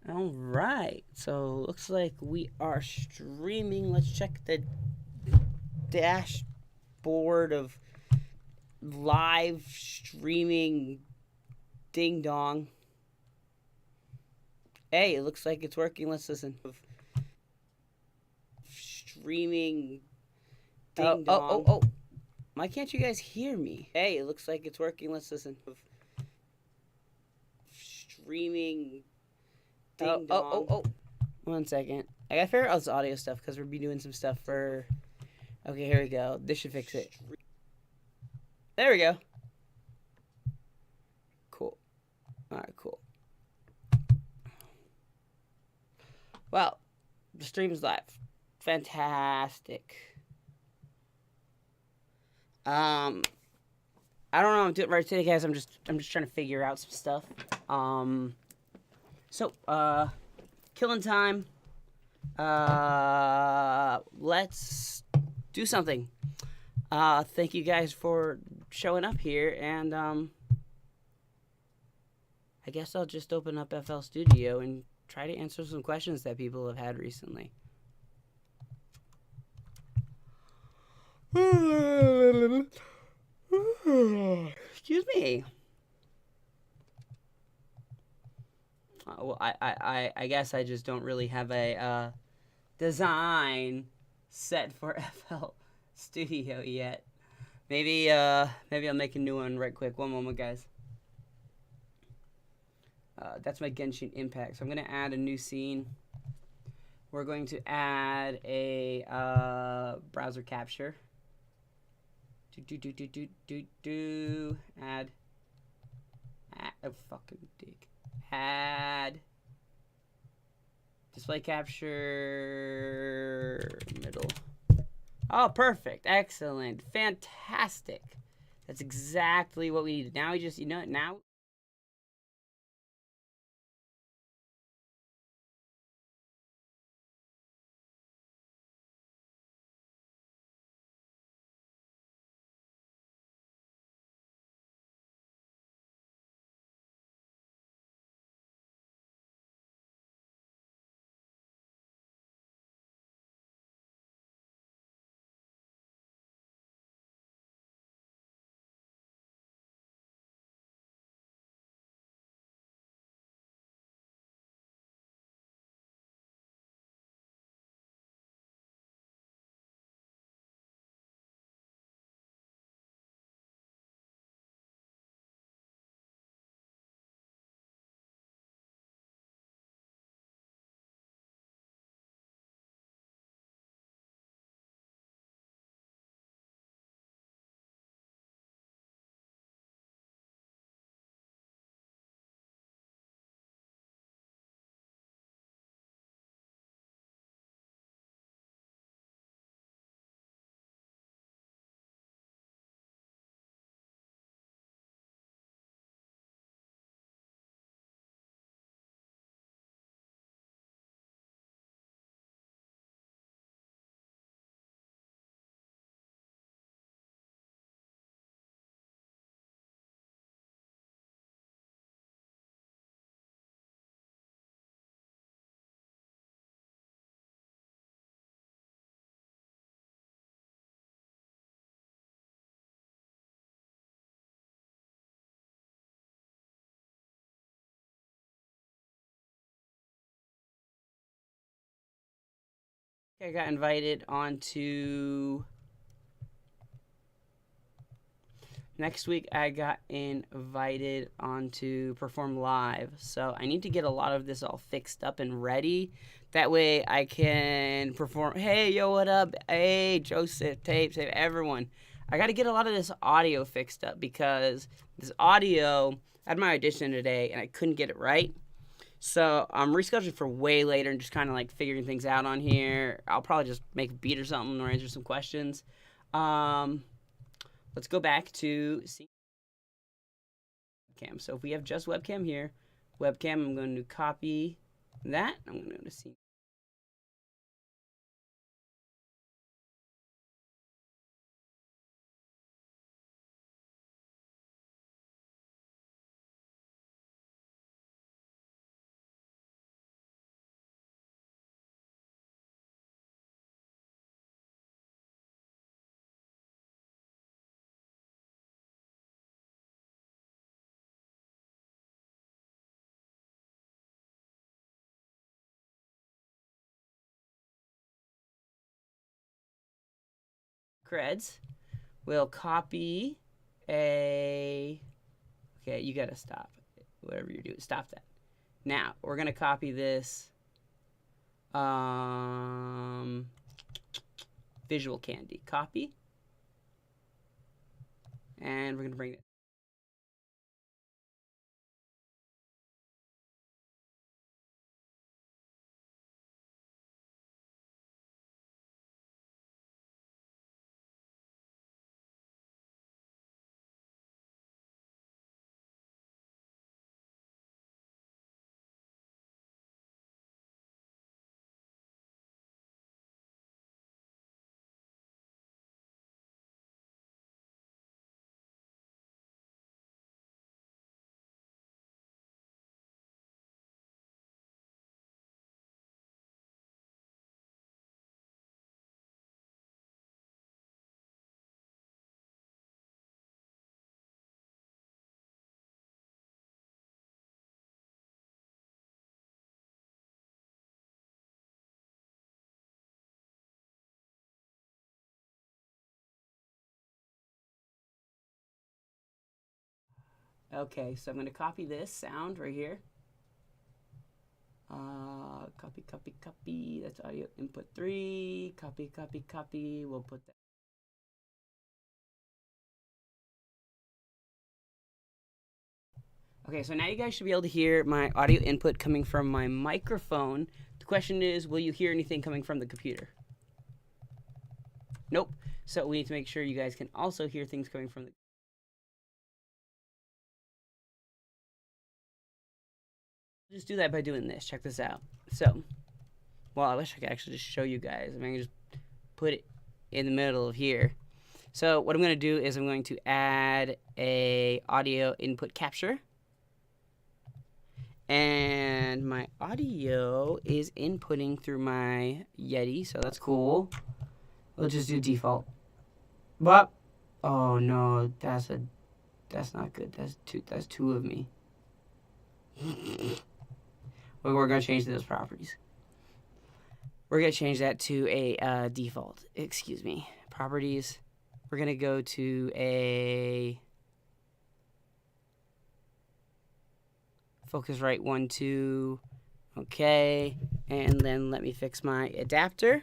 All right, so looks like we are streaming. Let's check the dashboard of live streaming. Ding dong. Hey, it looks like it's working. Let's listen. Streaming. Ding dong. Oh. Why can't you guys hear me? Hey, it looks like it's working. Let's listen. Streaming. Ding dong. Oh. 1 second. I gotta figure out this audio stuff because we'll be doing some stuff for. Okay, here we go. This should fix it. There we go. Cool. Alright, cool. Well, the stream's live. Fantastic. I don't know what I'm doing right today, guys. I'm just trying to figure out some stuff. Killing time. Let's do something. Thank you guys for showing up here, and I guess I'll just open up FL Studio and try to answer some questions that people have had recently. Excuse me. Well, I guess I just don't really have a design set for FL Studio yet. Maybe I'll make a new one right quick. One moment, guys. That's my Genshin Impact. So I'm gonna add a new scene. We're going to add a browser capture. Add. Oh, fucking dick. Add. Display capture. Middle. Oh, perfect. Excellent. Fantastic. That's exactly what we needed. Now we just, now. I got invited onto. Next week, I got invited on to perform live. So I need to get a lot of this all fixed up and ready. That way I can perform. Hey, yo, what up? Hey, Joseph, Tapes, hey, everyone. I got to get a lot of this audio fixed up because this audio, I had my audition today and I couldn't get it right. So I'm rescheduling for way later and just kind of like figuring things out on here. I'll probably just make a beat or something or answer some questions. Let's go back to webcam. So if we have just webcam here, webcam, I'm going to copy that. I'm going to go to scene. creds. We'll copy a... Okay, you gotta stop. Whatever you're doing, stop that. Now, we're gonna copy this visual candy. Copy. And we're gonna bring it. Okay, so I'm gonna copy this sound right here. Copy, copy, copy. That's audio input 3. Copy, copy, copy. We'll put that. Okay, so now you guys should be able to hear my audio input coming from my microphone. The question is, will you hear anything coming from the computer? Nope. So we need to make sure you guys can also hear things coming from the... Just do that by doing this. Check this out. So, well, I wish I could actually just show you guys. I mean, I can just put it in the middle of here. So what I'm going to do is I'm going to add a audio input capture. And my audio is inputting through my Yeti, so that's cool. We'll just do default. But oh no, that's not good. That's two of me. We're gonna change those properties. We're gonna change that to a default. Excuse me. Properties. We're gonna go to a Focusrite 1, 2. Okay, and then let me fix my adapter.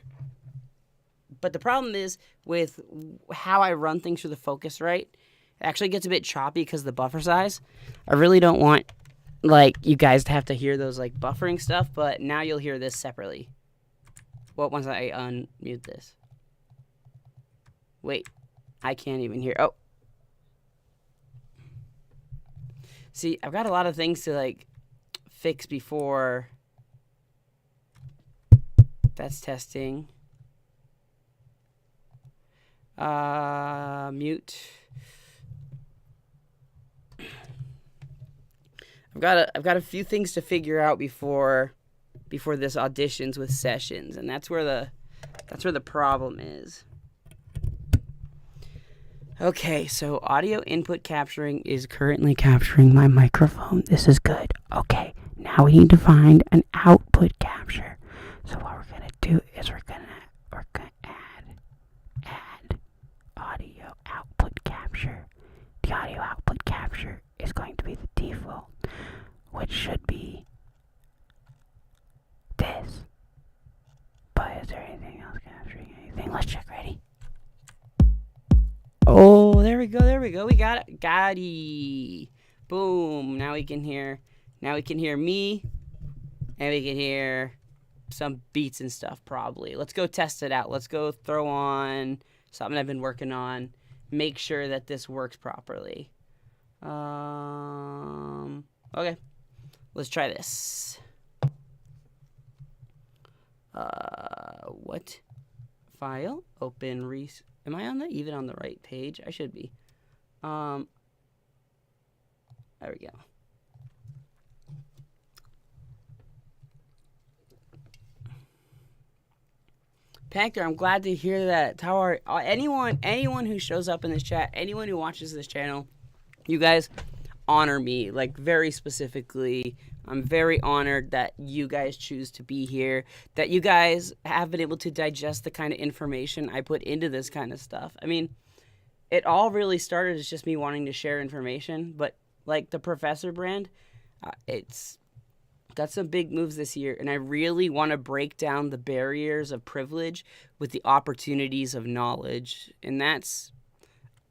But the problem is with how I run things through the Focusrite, it actually gets a bit choppy because of the buffer size. I really don't want like you guys to have to hear those like buffering stuff, but now you'll hear this separately. Well, once I unmute this. Wait, I can't even hear. Oh. See, I've got a lot of things to like fix before. That's testing. Mute. I've got a few things to figure out before this auditions with sessions, and that's where the problem is. Okay, so audio input capturing is currently capturing my microphone. This is good. Okay, now we need to find an output capture. So what we're gonna do is we're gonna add audio output capture. The audio output capture is going to be the default, which should be this. But is there anything else capturing anything? Let's check. Ready? Oh, there we go. We got it. Got-y. Boom. Now we can hear me, and we can hear some beats and stuff probably. Let's go test it out. Let's go throw on something I've been working on. Make sure that this works properly. Okay. Let's try this. What? File. Open. Am I even on the right page? I should be. There we go. Panther, I'm glad to hear that. How are anyone who shows up in this chat, anyone who watches this channel, you guys honor me, like very specifically. I'm very honored that you guys choose to be here, that you guys have been able to digest the kind of information I put into this kind of stuff. I mean, it all really started as just me wanting to share information, but like the Professor brand, it's got some big moves this year, and I really want to break down the barriers of privilege with the opportunities of knowledge, and that's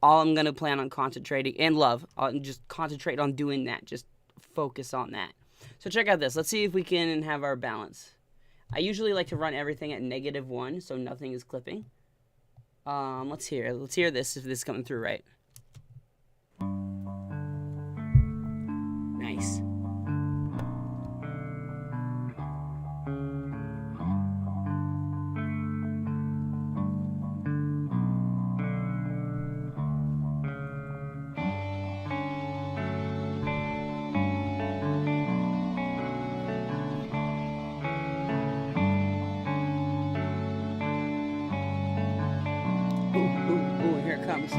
all I'm going to plan on concentrating, and love. I'll just concentrate on doing that, just focus on that. So check out this. Let's see if we can have our balance. I usually like to run everything at -1, so nothing is clipping. Let's hear this, if this is coming through right. Nice. Ooh, here it comes.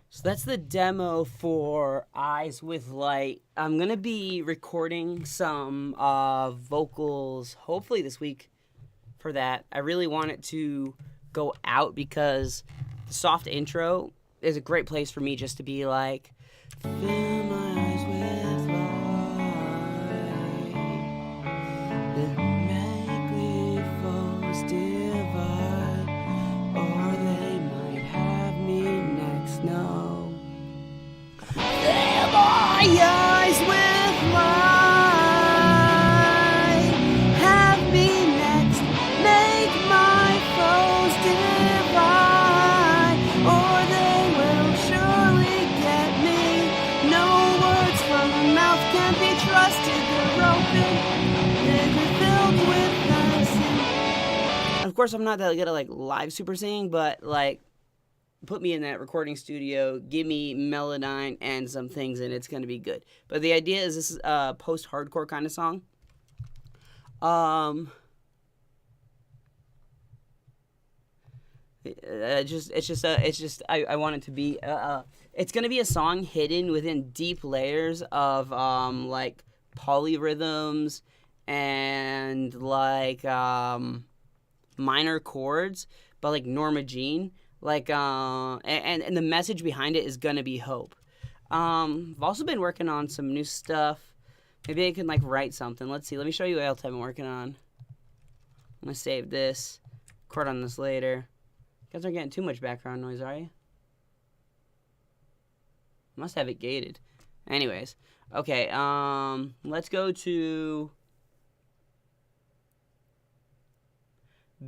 So that's the demo for Eyes with Light. I'm going to be recording some vocals hopefully this week for that. I really want it to go out because the soft intro is a great place for me just to be like, fill my eyes with light, that make me foes divide, or they might have me next. No. Fill my eyes with light, have me next, make my foes divide, or they will surely get me. No words from the mouth can be trusted, they're open, they're filled with medicine. Of course, I'm not that good at like live super singing, but like, put me in that recording studio, give me Melodyne and some things, and it's going to be good. But the idea is this is a post-hardcore kind of song. I want it to be, it's going to be a song hidden within deep layers of, like, polyrhythms and, like, minor chords, but, like, Norma Jean. Like, and the message behind it is gonna be hope. I've also been working on some new stuff. Maybe I can, like, write something. Let's see. Let me show you what else I've been working on. I'm gonna save this. Record on this later. You guys aren't getting too much background noise, are you? Must have it gated. Anyways. Okay, let's go to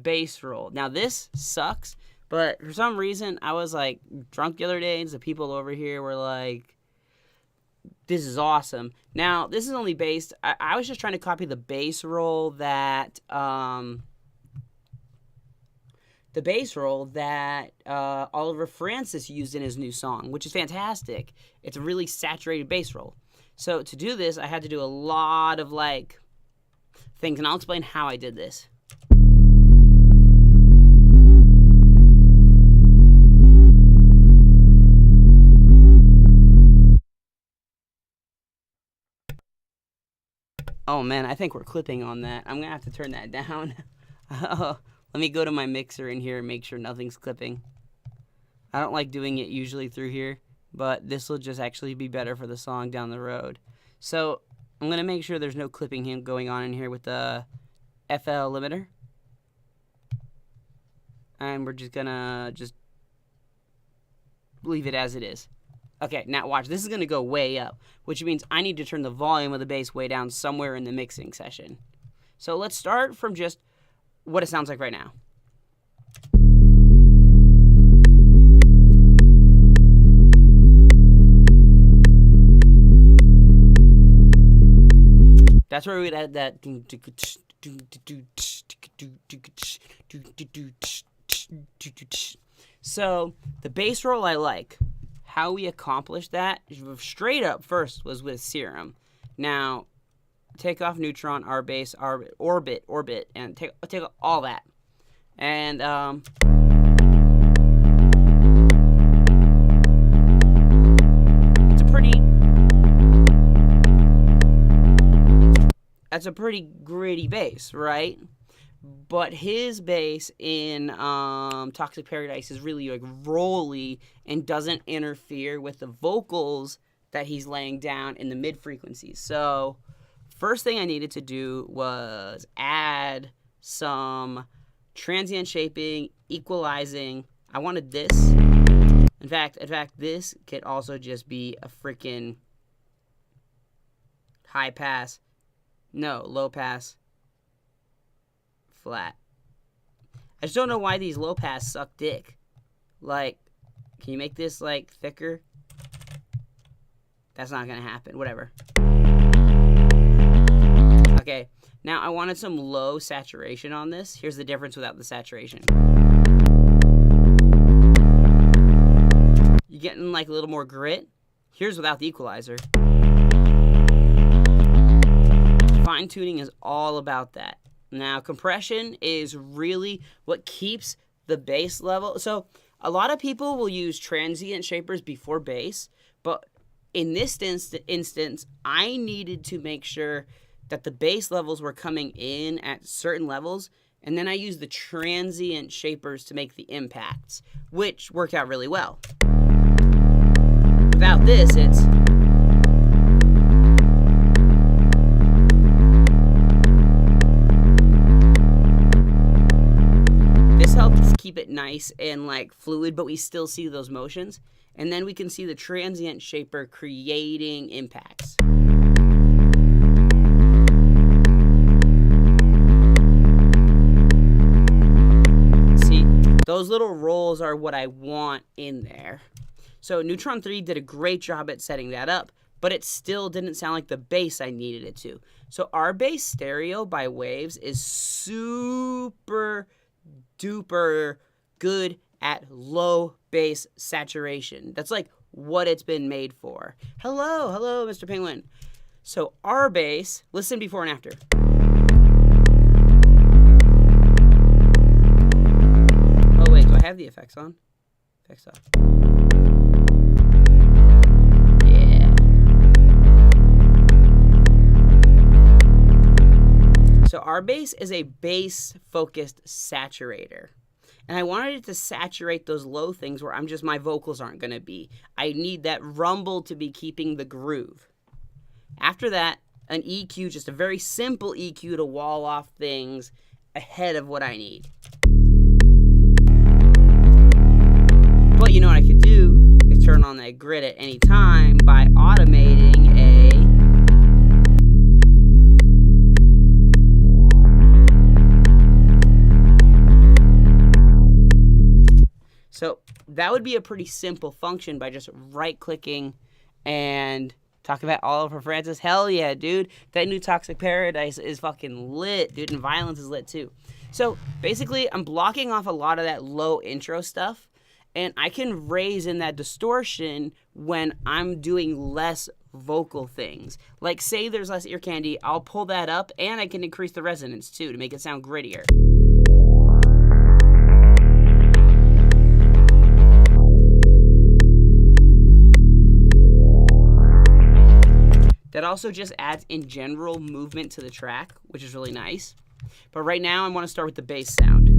bass roll. Now, this sucks. But for some reason, I was, like, drunk the other day, and the people over here were like, this is awesome. Now, this is only based, I was just trying to copy the bass roll that, Oliver Francis used in his new song, which is fantastic. It's a really saturated bass roll. So to do this, I had to do a lot of, like, things, and I'll explain how I did this. Oh man, I think we're clipping on that. I'm gonna have to turn that down. Let me go to my mixer in here and make sure nothing's clipping. I don't like doing it usually through here, but this will just actually be better for the song down the road. So I'm gonna make sure there's no clipping going on in here with the FL limiter. And we're just gonna leave it as it is. Okay, now watch. This is going to go way up, which means I need to turn the volume of the bass way down somewhere in the mixing session. So let's start from just what it sounds like right now. That's where we'd add that. So the bass roll I like. How we accomplished that straight up first was with Serum. Now, take off neutron, R bass, orbit, and take all that. And that's a pretty gritty bass, right? But his bass in Toxic Paradise is really like rolly and doesn't interfere with the vocals that he's laying down in the mid frequencies. So first thing I needed to do was add some transient shaping, equalizing. I wanted this. In fact, this could also just be a freaking high pass. No, low pass. Flat. I just don't know why these low pass suck dick. Like, can you make this like thicker? That's not gonna happen. Whatever. Okay, now I wanted some low saturation on this. Here's the difference without the saturation. You're getting like a little more grit. Here's without the equalizer. Fine tuning is all about that. Now, compression is really what keeps the bass level. So, a lot of people will use transient shapers before bass, but in this instance, I needed to make sure that the bass levels were coming in at certain levels, and then I used the transient shapers to make the impacts, which worked out really well. Without this, it's... helps keep it nice and like fluid, but we still see those motions, and then we can see the transient shaper creating impacts. See, those little rolls are what I want in there. So Neutron 3 did a great job at setting that up, but it still didn't sound like the bass I needed it to. So our bass stereo by Waves is super duper good at low bass saturation. That's like what it's been made for. Hello, Mr. Penguin. So our bass, listen before and after. Oh wait, do I have the effects on? Effects off. Yeah. So our bass is a bass-focused saturator. And I wanted it to saturate those low things where my vocals aren't going to be. I need that rumble to be keeping the groove. After that, an EQ, just a very simple EQ to wall off things ahead of what I need. But you know what I could do is turn on that grid at any time by automating a... So that would be a pretty simple function by just right-clicking and talk about Oliver Francis. Hell yeah, dude. That new Toxic Paradise is fucking lit, dude, and Violence is lit too. So basically, I'm blocking off a lot of that low intro stuff, and I can raise in that distortion when I'm doing less vocal things. Like, say there's less ear candy, I'll pull that up, and I can increase the resonance too to make it sound grittier. That also just adds, in general, movement to the track, which is really nice. But right now, I want to start with the bass sound.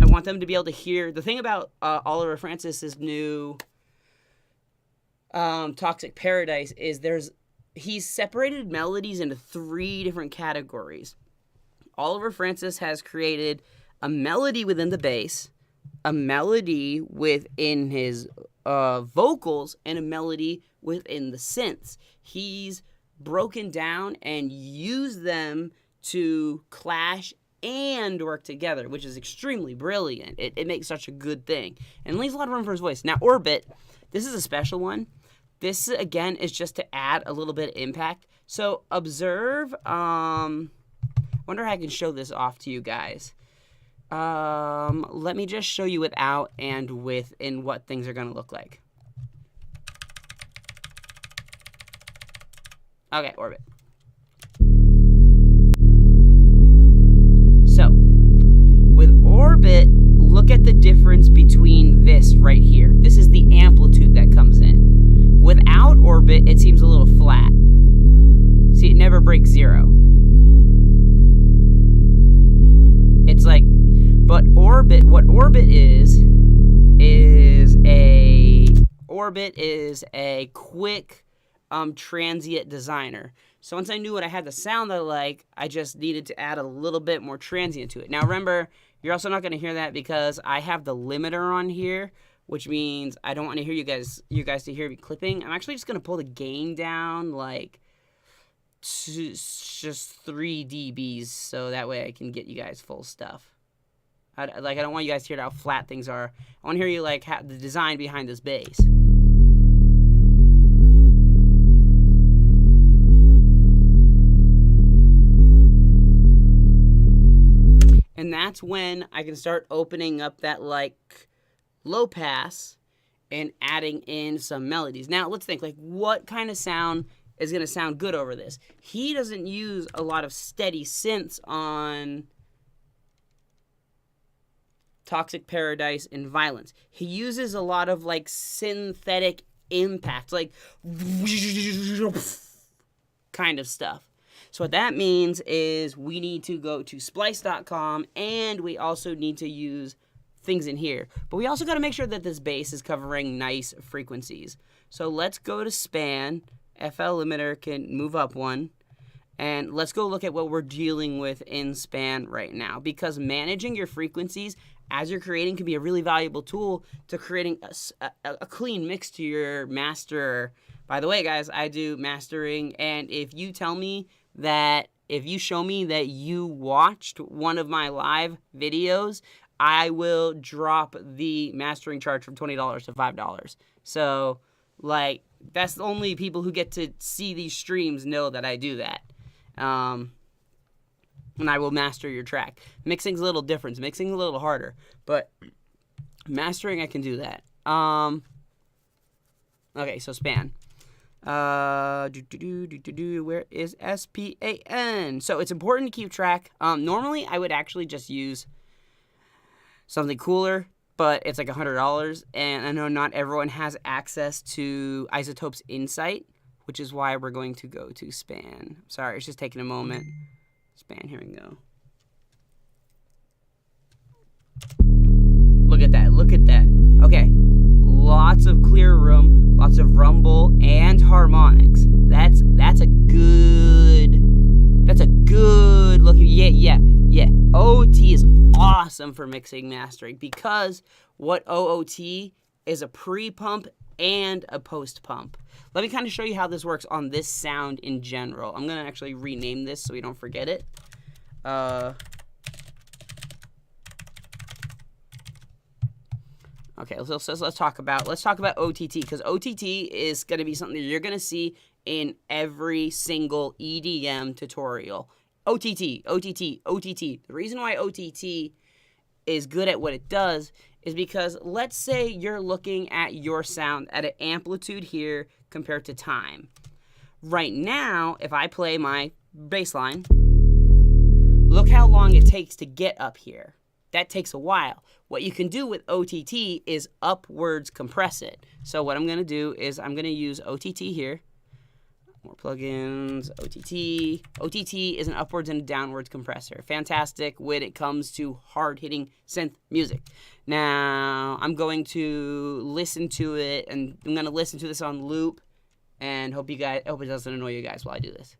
I want them to be able to hear... The thing about Oliver Francis's new Toxic Paradise is he's separated melodies into 3 different categories. Oliver Francis has created a melody within the bass, a melody within his vocals, and a melody within the synths. He's broken down and used them to clash and work together, which is extremely brilliant. It makes such a good thing and leaves a lot of room for his voice. Now, Orbit, this is a special one This, again, is just to add a little bit of impact. So observe, wonder how I can show this off to you guys. Let me just show you without and with and what things are going to look like. Okay, orbit. So, with orbit, look at the difference between this right here. This is the amplitude that comes in. Without orbit, it seems a little flat. See, it never breaks 0. It's like, but orbit, what orbit is a quick transient designer. So once I knew what I had the sound I like, I just needed to add a little bit more transient to it. Now remember, you're also not going to hear that because I have the limiter on here, which means I don't want to hear you guys to hear me clipping. I'm actually just going to pull the gain down like just 3 dBs, so that way I can get you guys full stuff. I don't want you guys to hear how flat things are. I want to hear you like the design behind this bass. And that's when I can start opening up that like low pass and adding in some melodies. Now let's think, like, what kind of sound is going to sound good over this? He doesn't use a lot of steady synths on Toxic Paradise and Violence. He uses a lot of like synthetic impact, like kind of stuff. So what that means is we need to go to splice.com and we also need to use things in here. But we also got to make sure that this bass is covering nice frequencies. So let's go to span. FL limiter can move up one. And let's go look at what we're dealing with in span right now. Because managing your frequencies as you're creating can be a really valuable tool to creating a clean mix to your master. By the way, guys, I do mastering. And if you tell me that, if you show me that you watched one of my live videos, I will drop the mastering charge from $20 to $5. So, like, that's the only people who get to see these streams know that I do that. And I will master your track. Mixing's a little different. Mixing's a little harder. But mastering, I can do that. Okay, so span. Where is SPAN? So it's important to keep track. Normally, I would actually just use something cooler, but it's like $100, and I know not everyone has access to Isotope's Insight, which is why we're going to go to span. Sorry, it's just taking a moment. Span, here we go. Look at that, look at that. Okay, lots of clear room, lots of rumble and harmonics. That's a good looking, yeah. OOT is awesome for mixing mastering because what OOT is a pre-pump and a post-pump. Let me kind of show you how this works on this sound in general. I'm going to actually rename this so we don't forget it. Okay, so let's talk about OTT, because OTT is going to be something that you're going to see in every single EDM tutorial. OTT. The reason why OTT is good at what it does is because let's say you're looking at your sound at an amplitude here compared to time. Right now, if I play my bass line, look how long it takes to get up here. That takes a while. What you can do with OTT is upwards compress it. So what I'm going to do is I'm going to use OTT here. More plugins, OTT. OTT is an upwards and downwards compressor. Fantastic when it comes to hard-hitting synth music. Now, I'm going to listen to it, and I'm going to listen to this on loop, and hope it doesn't annoy you guys while I do this.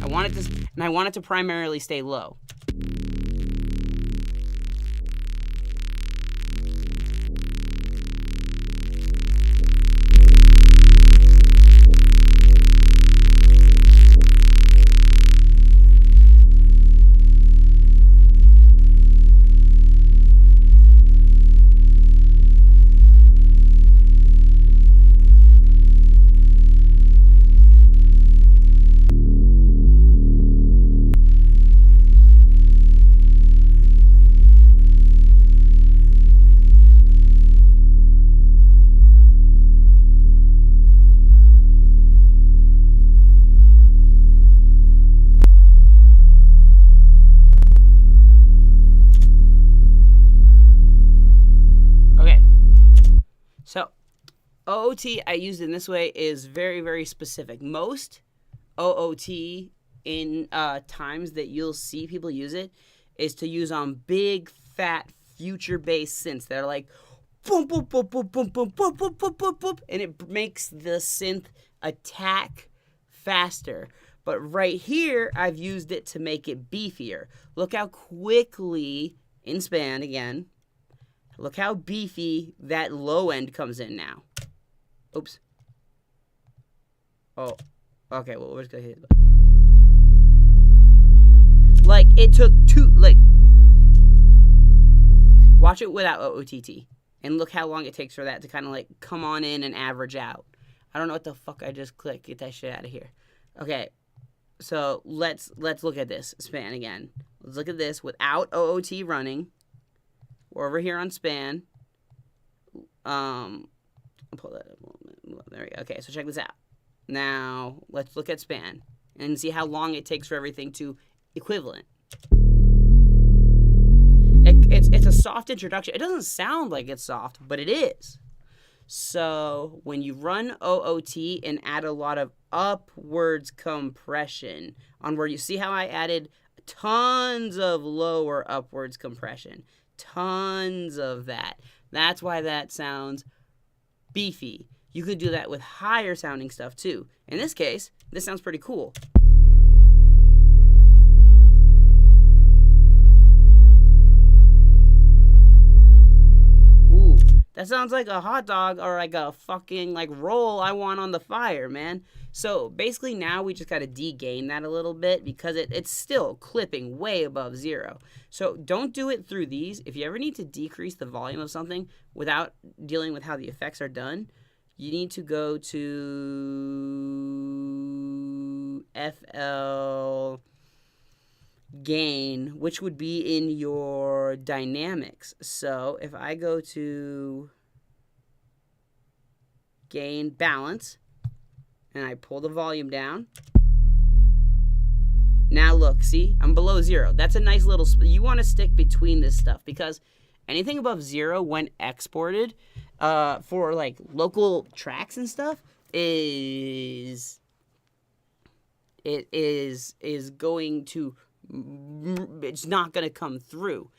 I want it to primarily stay low. OOT I used in this way is very, very specific. Most OOT in times that you'll see people use it is to use on big, fat, future-based synths that are like boom, boom, boom, boom, boom, boom, boom, boom, boom, boom, boom, and it makes the synth attack faster. But right here, I've used it to make it beefier. Look how quickly, in span again, look how beefy that low end comes in now. Oops. Oh, okay, well, we're just gonna hit it. Like, it took watch it without OOTT. And look how long it takes for that to kind of, like, come on in and average out. I don't know what the fuck I just clicked. Get that shit out of here. Okay, so let's look at this span again. Let's look at this without OOT running. We're over here on span. I'll pull that up a little bit. There we go. Okay, so check this out. Now, let's look at span and see how long it takes for everything to equivalent. It's a soft introduction. It doesn't sound like it's soft, but it is. So when you run OOT and add a lot of upwards compression on where you see how I added tons of lower upwards compression, tons of that. That's why that sounds beefy. You could do that with higher sounding stuff too. In this case, this sounds pretty cool. Ooh, that sounds like a hot dog or like a fucking like roll I want on the fire, man. So basically now we just got to de-gain that a little bit because it's still clipping way above 0. So don't do it through these. If you ever need to decrease the volume of something without dealing with how the effects are done, you need to go to FL gain, which would be in your dynamics. So if I go to gain balance and I pull the volume down, now look, see, I'm below 0. That's a nice little, you want to stick between this stuff because anything above 0 when exported for like local tracks and stuff is going to, it's not going to come through.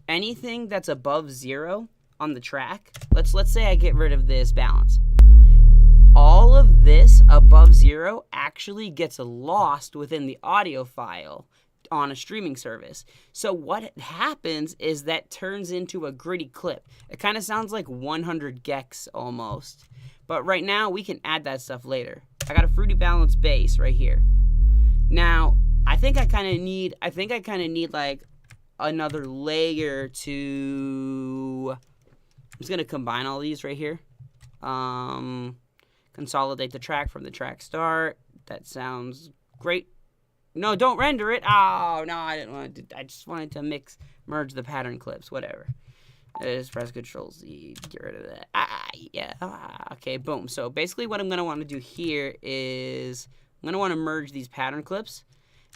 Anything that's above 0 on the track, let's say I get rid of this balance. All of this above 0 actually gets lost within the audio file on a streaming service. So what happens is that turns into a gritty clip. It kind of sounds like 100 gecs almost. But right now we can add that stuff later. I got a fruity balance bass right here. Now, I think I kind of need like another layer to, I'm just going to combine all these right here. Consolidate the track from the track start. That sounds great. No, don't render it. Oh, no, I didn't want to. I just wanted to merge the pattern clips, whatever. Just press Control Z to get rid of that. Yeah. Okay, boom. So basically what I'm going to want to do here is I'm going to want to merge these pattern clips.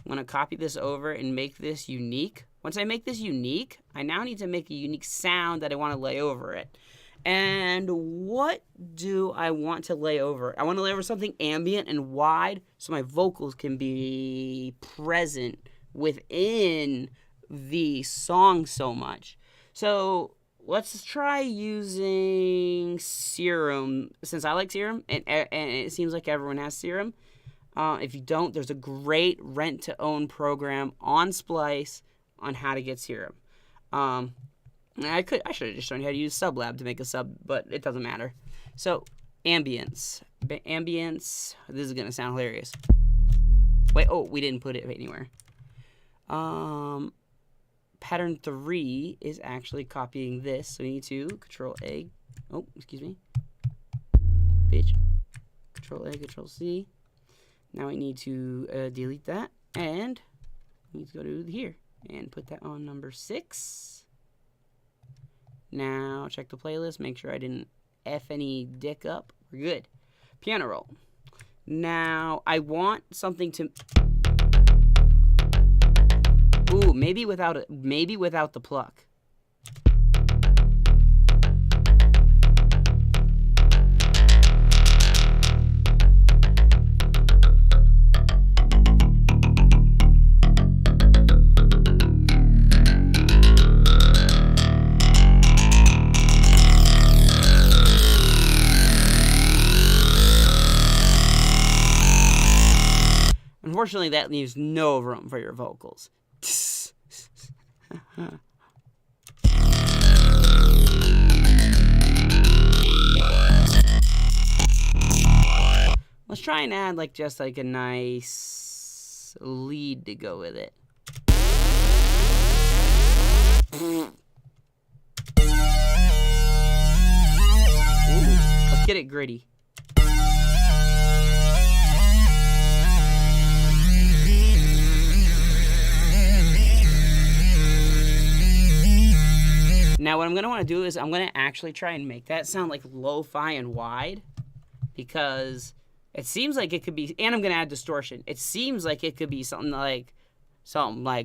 I'm going to copy this over and make this unique. Once I make this unique, I now need to make a unique sound that I want to lay over it. And what do I want to lay over? I want to lay over something ambient and wide so my vocals can be present within the song so much. So let's try using Serum, since I like Serum, and it seems like everyone has Serum. If you don't, there's a great rent-to-own program on Splice on how to get Serum. I should have just shown you how to use Sublab to make a sub, but it doesn't matter. So, ambience. This is going to sound hilarious. Wait, oh, we didn't put it anywhere. Pattern 3 is actually copying this, so we need to Control A. Oh, excuse me. Bitch. Control A, Control C. Now we need to delete that, and we need to go to here and put that on number 6. Now, check the playlist. Make sure I didn't F any dick up. We're good. Piano roll. Now, I want something to... Ooh, maybe without the pluck. unfortunately, that leaves no room for your vocals. Let's try and add like just like a nice lead to go with it. Ooh, let's get it gritty. Now what I'm going to want to do is I'm going to actually try and make that sound like lo-fi and wide, because it seems like it could be, and I'm going to add distortion. It seems like it could be something like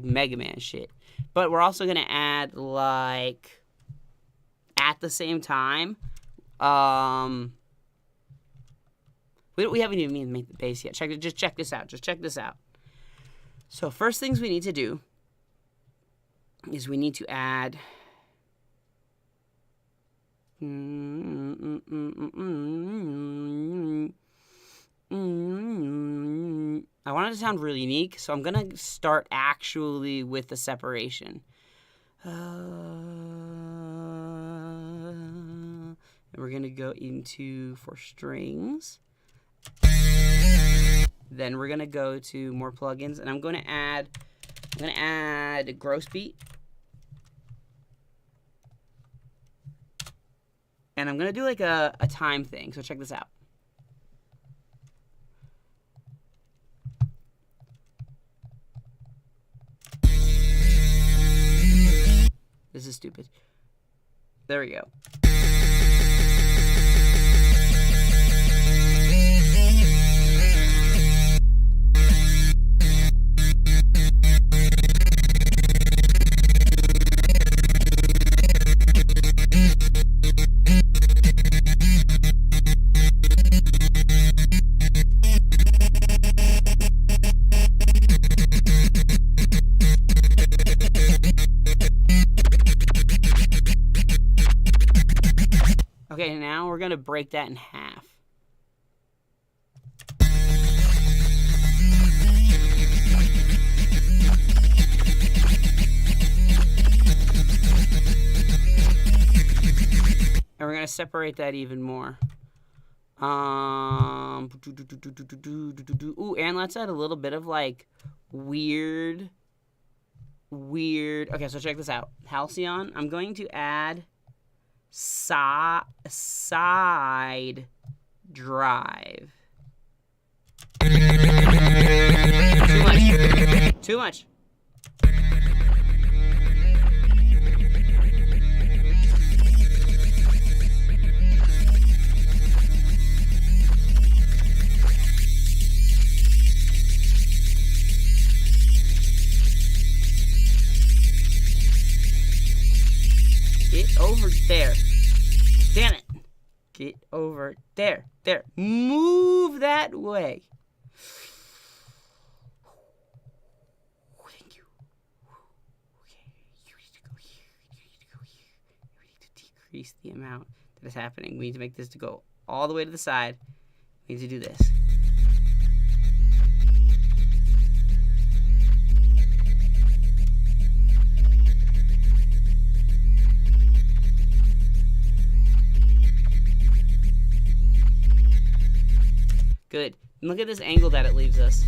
Mega Man shit. But we're also going to add like at the same time, we haven't even made the bass yet. Just check this out. Just check this out. So first things we need to do is we need to add I want it to sound really unique, so I'm going to start actually with the separation. And we're going to go into 4 strings. Then we're going to go to more plugins, and I'm going to add a gross beat. And I'm going to do like a time thing, so check this out. This is stupid. There we go. Okay, now we're going to break that in half. And we're going to separate that even more. Ooh, and let's add a little bit of like weird. Okay, so check this out. Halcyon, I'm going to add side drive. Too much. Get over there. Damn it. Get over there. There. Move that way. Thank you. Okay. You need to go here. You need to go here. We need to decrease the amount that is happening. We need to make this to go all the way to the side. We need to do this. Good. And look at this angle that it leaves us.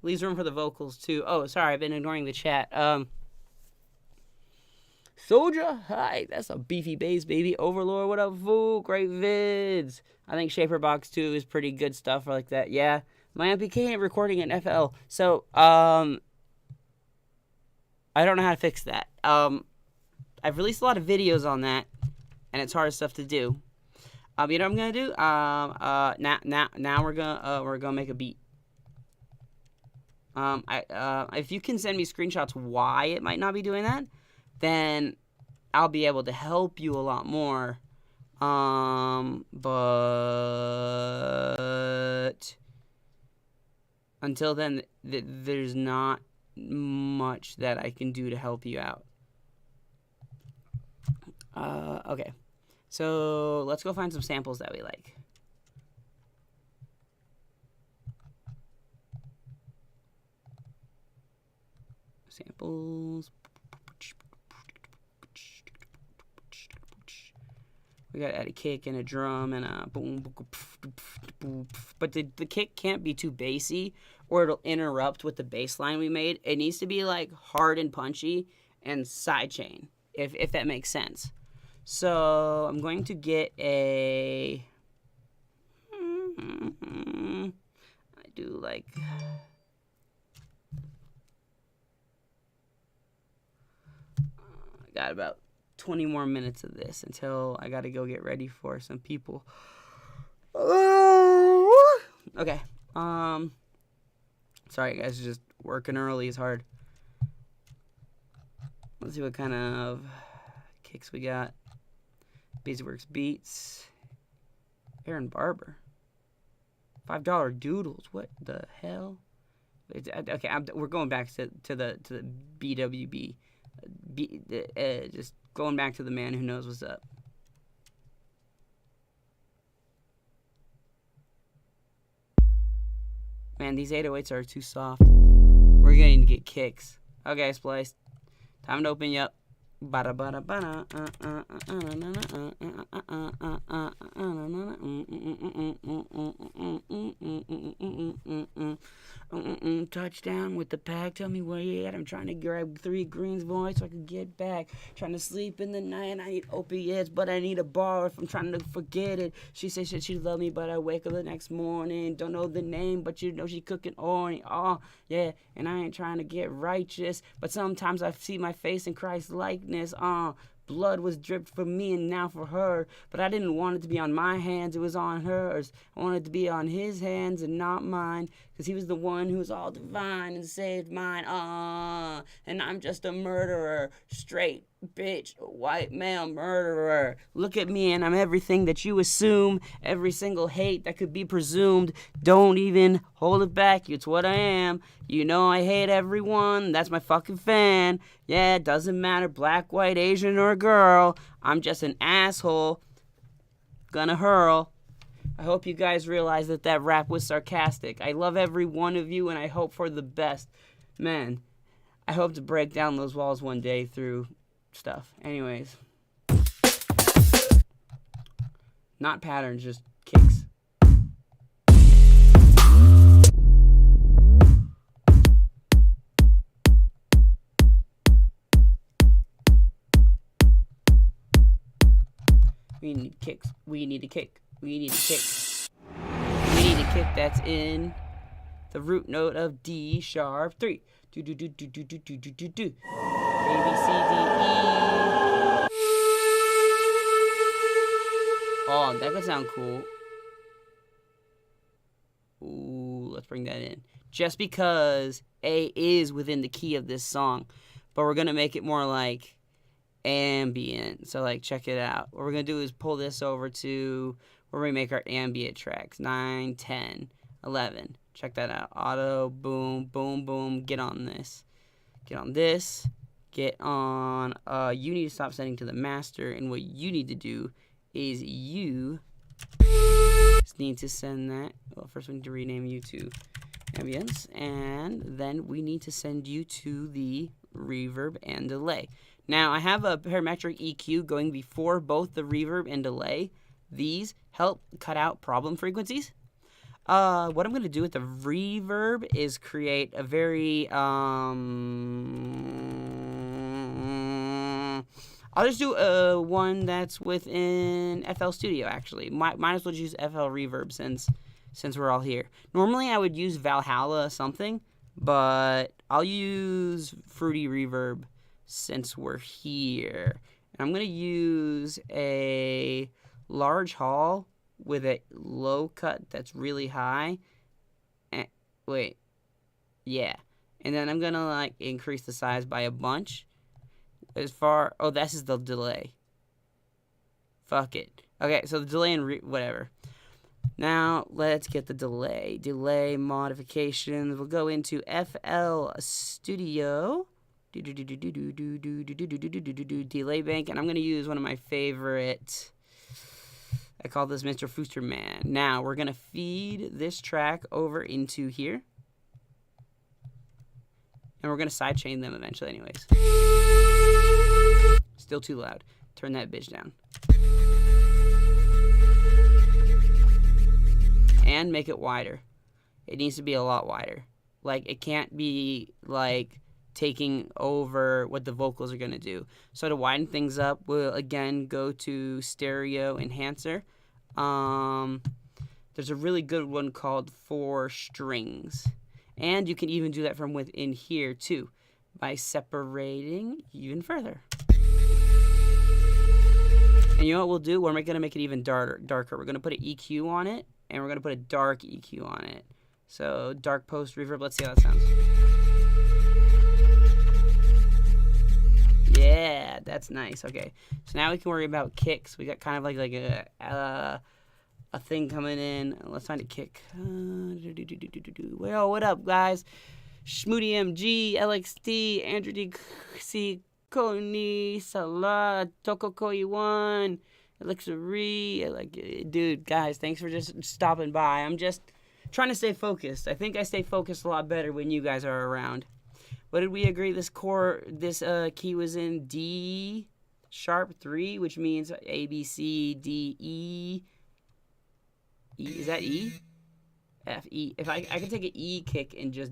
Leaves room for the vocals too. Oh, sorry, I've been ignoring the chat. Soldier, hi, that's a beefy bass, baby. Overlord, what up, fool? Great vids. I think Shaperbox 2 is pretty good stuff like that. Yeah, my MPK ain't recording in FL, so I don't know how to fix that. I've released a lot of videos on that, and it's hard stuff to do. You know what I'm gonna do? Now we're gonna make a beat. If you can send me screenshots why it might not be doing that, then I'll be able to help you a lot more. But until then, there's not much that I can do to help you out. Okay. So let's go find some samples that we like. Samples. We gotta add a kick and a drum and a boom, boom, but the kick can't be too bassy or it'll interrupt with the bass line we made. It needs to be like hard and punchy and sidechain, if that makes sense. So I'm going to get a. I do like. I got about 20 more minutes of this until I gotta go get ready for some people. Okay. Sorry guys, just working early is hard. Let's see what kind of kicks we got. Basicworks Beats. Aaron Barber. $5 doodles. What the hell? Okay, we're going back to the BWB. Just going back to the man who knows what's up. Man, these 808s are too soft. We're going to get kicks. Okay, Splice. Time to open you up. Bada bada bada. Touchdown with the pack. Tell me where you at. I'm trying to grab 3 greens, boy, so I can get back. Trying to sleep in the night. I need opiates, but I need a bar if I'm trying to forget it. She said she love me, but I wake up the next morning. Don't know the name, but you know she cooking orange. Oh, yeah, and I ain't trying to get righteous, but sometimes I see my face in Christ's likeness. Blood was dripped for me and now for her, but I didn't want it to be on my hands, it was on hers. I wanted it to be on his hands and not mine, because he was the one who was all divine and saved mine. And I'm just a murderer, straight bitch, white male murderer. Look at me and I'm everything that you assume, every single hate that could be presumed. Don't even hold it back, it's what I am. You know I hate everyone, that's my fucking fan. Yeah, it doesn't matter, black, white, Asian, or girl. I'm just an asshole. Gonna hurl. I hope you guys realize that rap was sarcastic. I love every one of you and I hope for the best. Man, I hope to break down those walls one day through stuff. Anyways. Not patterns, just kicks. We need kicks. We need a kick. We need a kick. We need a kick that's in the root note of D sharp 3. Do do do do do do do do do do. A B C D E. Oh, that could sound cool. Ooh, let's bring that in. Just because A is within the key of this song, but we're gonna make it more like ambient. So like check it out. What we're gonna do is pull this over to where we make our ambient tracks. 9, 10, 11. Check that out. Auto, boom, boom, boom. Get on this. Get on this. Get on you need to stop setting to the master, and what you need to do is you just need to send that. Well, first we need to rename you to ambience, and then we need to send you to the reverb and delay. Now, I have a parametric EQ going before both the reverb and delay. These help cut out problem frequencies. What I'm going to do with the reverb is create a very, I'll just do one that's within FL Studio, actually. Might as well use FL Reverb since we're all here. Normally, I would use Valhalla something, but I'll use Fruity Reverb since we're here. And I'm going to use a large hall with a low cut that's really high. And, wait. Yeah. And then I'm going to like increase the size by a bunch. Oh, this is the delay. Fuck it. Okay, so the delay and whatever. Now, let's get the delay. Delay modifications. We'll go into FL Studio. Delay bank, and I'm going to use one of my favorite. I call this Mr. Fooster Man. Now, we're going to feed this track over into here. And we're going to sidechain them eventually anyways. Still too loud. Turn that bitch down. And make it wider. It needs to be a lot wider. Like, it can't be, like, taking over what the vocals are going to do. So to widen things up, we'll, again, go to Stereo Enhancer. There's a really good one called 4 Strings. And you can even do that from within here, too, by separating even further. And you know what we'll do? We're going to make it even darker. We're going to put an EQ on it, and we're going to put a dark EQ on it. So, dark post reverb. Let's see how that sounds. Yeah, that's nice. Okay, so now we can worry about kicks. We got kind of like a thing coming in. Let's find a kick. Well, what up, guys? Schmoody MG, LXT, Andrew DC, Koni, Salah, Tokoko1, Elixiri. Dude, guys, thanks for just stopping by. I'm just trying to stay focused. I think I stay focused a lot better when you guys are around. What did we agree? This key was in D sharp 3, which means A, B, C, D, E. E, is that E? F, E. If I can take an E kick and just...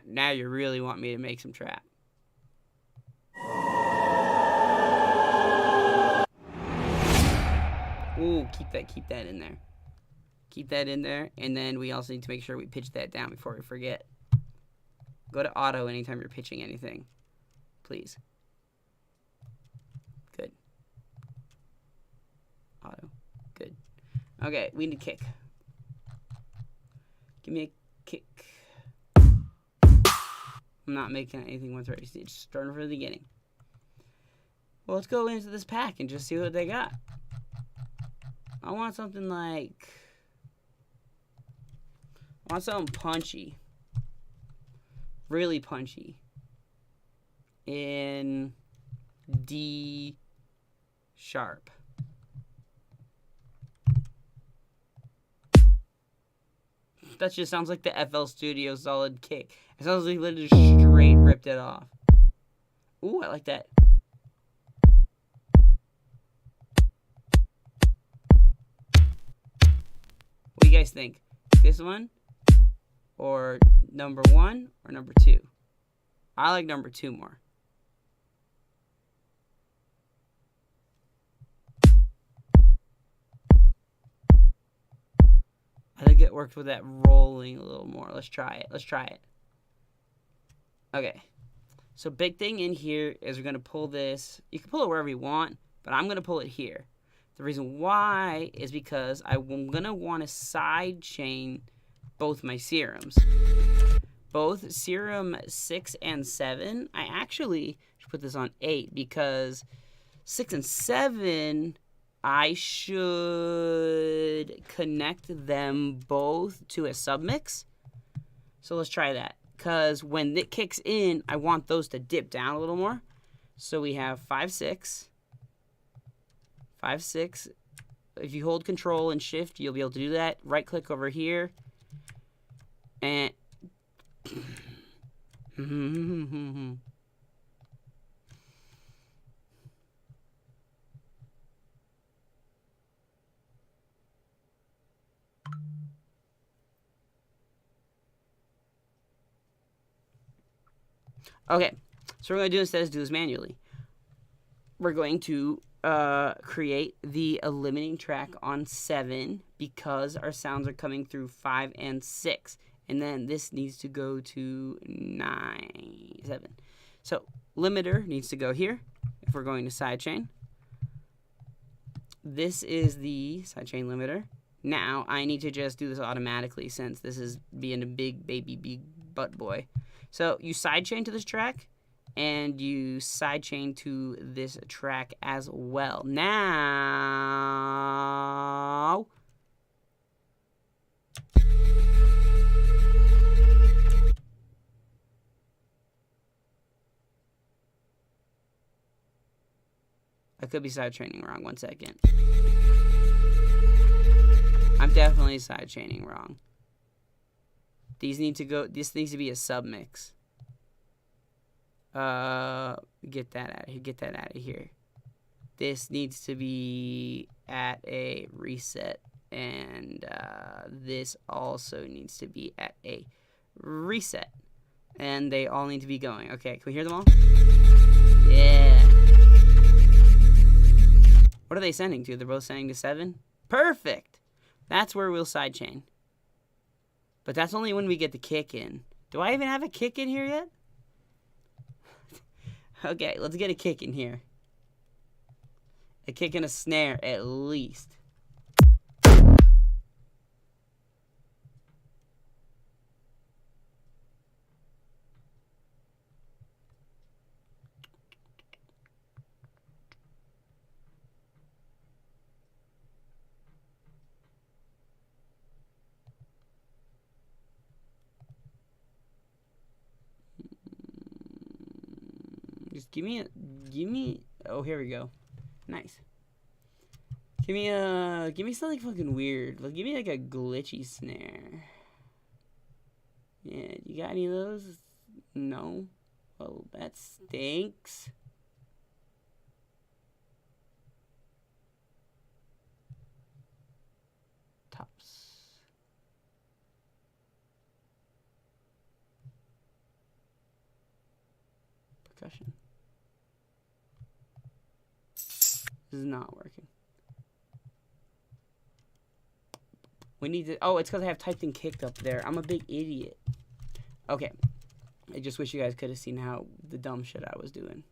Now you really want me to make some trap. Ooh, keep that in there. Keep that in there, and then we also need to make sure we pitch that down before we forget. Go to auto anytime you're pitching anything, please. Good. Auto. Good. Okay, we need a kick. Give me a kick. I'm not making anything once ready. Just starting from the beginning. Well, let's go into this pack and just see what they got. I want something like... I want something punchy. Really punchy. In D sharp. That just sounds like the FL Studio solid kick. It sounds like they literally straight ripped it off. Ooh, I like that. What do you guys think? This one? Or number 1 or number 2? I like number 2 more. I think it worked with that rolling a little more. Let's try it. Let's try it. Okay. So big thing in here is we're going to pull this. You can pull it wherever you want, but I'm going to pull it here. The reason why is because I'm going to want to side chain both my serums. Both serum 6 and 7. I actually should put this on 8 because 6 and 7, I should connect them both to a submix. So let's try that. Because when it kicks in, I want those to dip down a little more. So we have 5, 6. 5, 6. If you hold control and shift, you'll be able to do that. Right click over here. And okay, so what we're going to do instead is do this manually. We're going to create the limiting track on 7 because our sounds are coming through 5 and 6. And then this needs to go to 9, 7. So limiter needs to go here if we're going to sidechain. This is the sidechain limiter. Now I need to just do this automatically since this is being a big baby big butt boy. So you sidechain to this track and you sidechain to this track as well. Now I could be sidechaining wrong. 1 second. I'm definitely side chaining wrong. These need to go. This needs to be a sub mix. Get that out of here. Get that out of here. This needs to be at a reset, and this also needs to be at a reset, and they all need to be going. Okay, can we hear them all? Yeah. What are they sending to? They're both sending to 7. Perfect. That's where we'll sidechain. But that's only when we get the kick in. Do I even have a kick in here yet? Okay, let's get a kick in here. A kick and a snare, at least. Just give me, oh, here we go. Nice. Give me something fucking weird. Like, give me like a glitchy snare. Yeah, you got any of those? No. Oh, that stinks. Tops. Percussion. This is not working. We need to... Oh, it's because I have typed in kicked up there. I'm a big idiot. Okay. I just wish you guys could have seen how the dumb shit I was doing.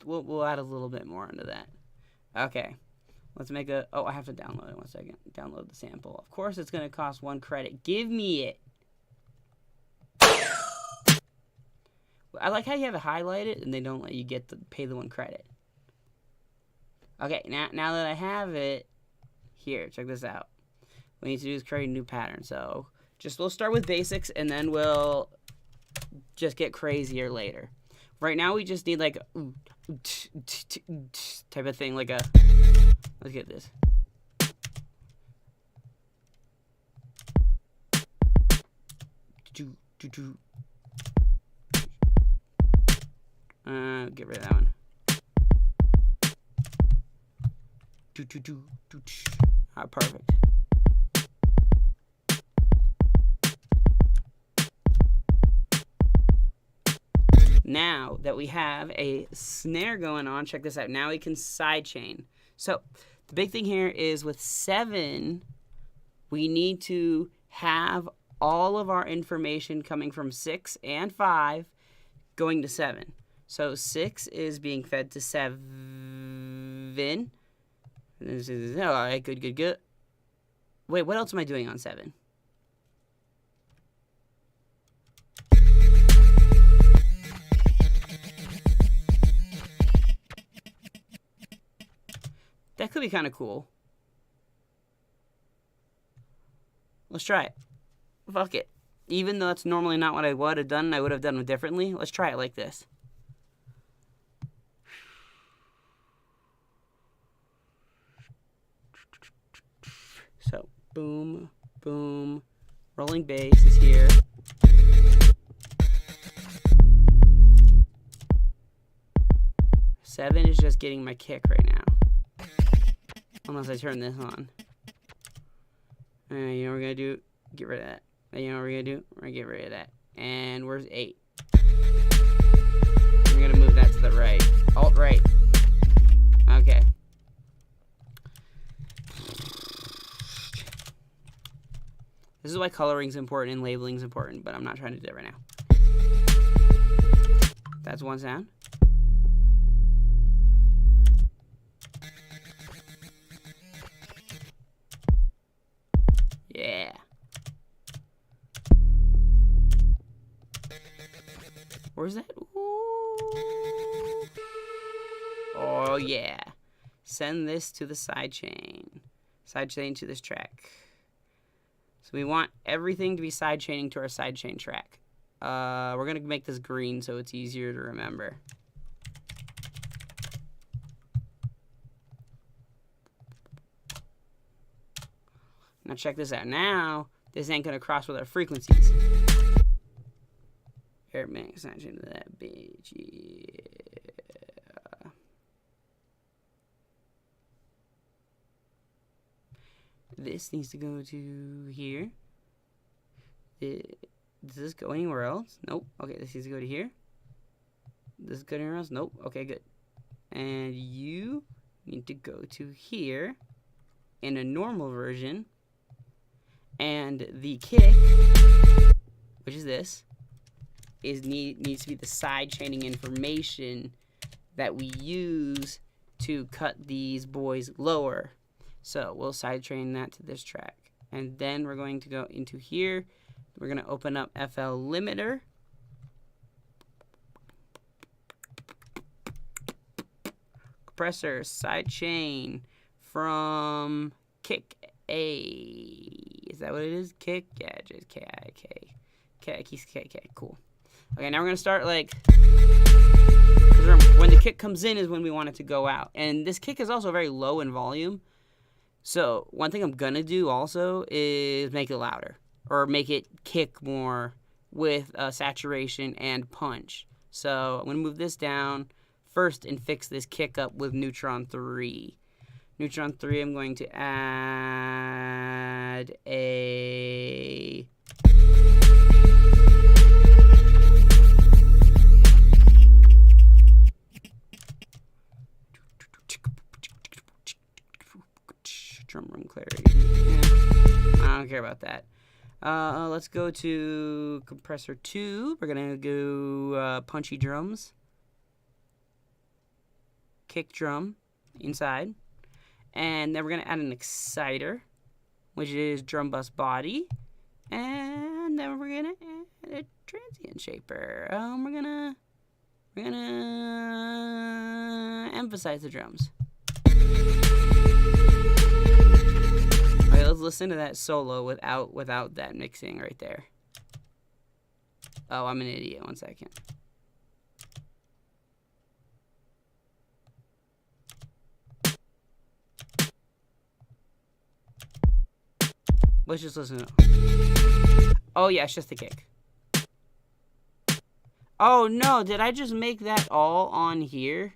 We'll add a little bit more into that. Okay. Let's make a... Oh, I have to download it. 1 second. Download the sample. Of course it's going to cost 1 credit. Give me it. I like how you have it highlighted and they don't let you get the pay the 1 credit. Okay, now that I have it, here, check this out. What we need to do is create a new pattern. So we'll start with basics and then we'll just get crazier later. Right now we just need like a type of thing, like a... Let's get this. Get rid of that one. Perfect. Now that we have a snare going on, check this out. Now we can sidechain. So the big thing here is with 7, we need to have all of our information coming from 6 and 5 going to 7. So 6 is being fed to 7. All right, good. Wait, what else am I doing on 7? That could be kind of cool. Let's try it. Fuck it. Even though that's normally not what I would have done, I would have done it differently. Let's try it like this. So, boom, boom. Rolling bass is here. Seven is just getting my kick right now. Unless I turn this on. You know what we're going to do? Get rid of that. You know what we're going to do? We're going to get rid of that. And where's 8? We're going to move that to the right. Alt right. Okay. This is why coloring's important and labeling's important, but I'm not trying to do that right now. That's one sound. Yeah. Where's that? Ooh. Oh, yeah. Send this to the sidechain. Sidechain to this track. So we want everything to be sidechaining to our sidechain track. We're going to make this green so it's easier to remember. Now check this out. Now, this ain't going to cross with our frequencies. Here, man, sidechain to that bitch. Yeah. This needs to go to here. Does this go anywhere else? Nope. Okay, this needs to go to here. Does it go anywhere else? Nope. Okay, good. And you need to go to here in a normal version. And the kick, which is this, needs to be the sidechaining information that we use to cut these boys lower. So we'll sidechain that to this track. And then we're going to go into here. We're going to open up FL limiter. Compressor sidechain from kick A. Is that what it is? Kick? Yeah, just K. Cool. Okay, now we're going to start like... When the kick comes in is when we want it to go out. And this kick is also very low in volume. So one thing I'm going to do also is make it louder. Or make it kick more with saturation and punch. So I'm going to move this down first and fix this kick up with Neutron 3. Neutron 3, I'm going to add a... drum room clarity. I don't care about that. Let's go to compressor 2. We're going to go punchy drums. Kick drum inside. And then we're going to add an exciter, which is drum bus body. And then we're going to add a transient shaper. We're going to emphasize the drums. Okay, let's listen to that solo without that mixing right there. Oh, I'm an idiot. 1 second. Let's just listen to it. Oh, yeah, it's just the kick. Oh, no. Did I just make that all on here?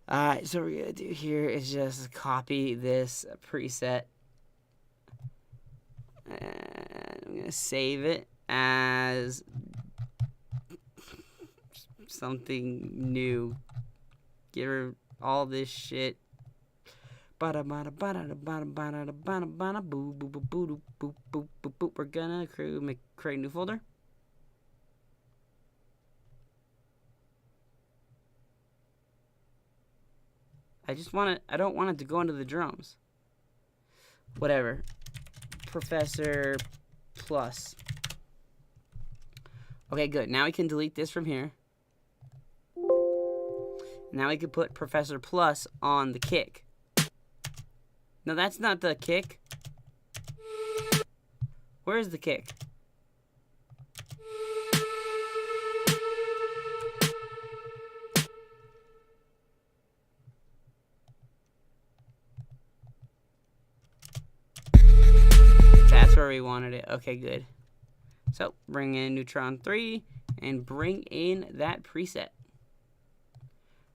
Alright, so what we're going to do here is just copy this preset. And I'm going to save it as something new. Give her all this shit. We're gonna create a new folder. I don't want it to go into the drums. Whatever. Professor plus. Okay, good. Now we can delete this from here. Now we can put Professor plus on the kick. No, that's not the kick. Where's the kick? That's where we wanted it. Okay, good. So, bring in Neutron 3 and bring in that preset.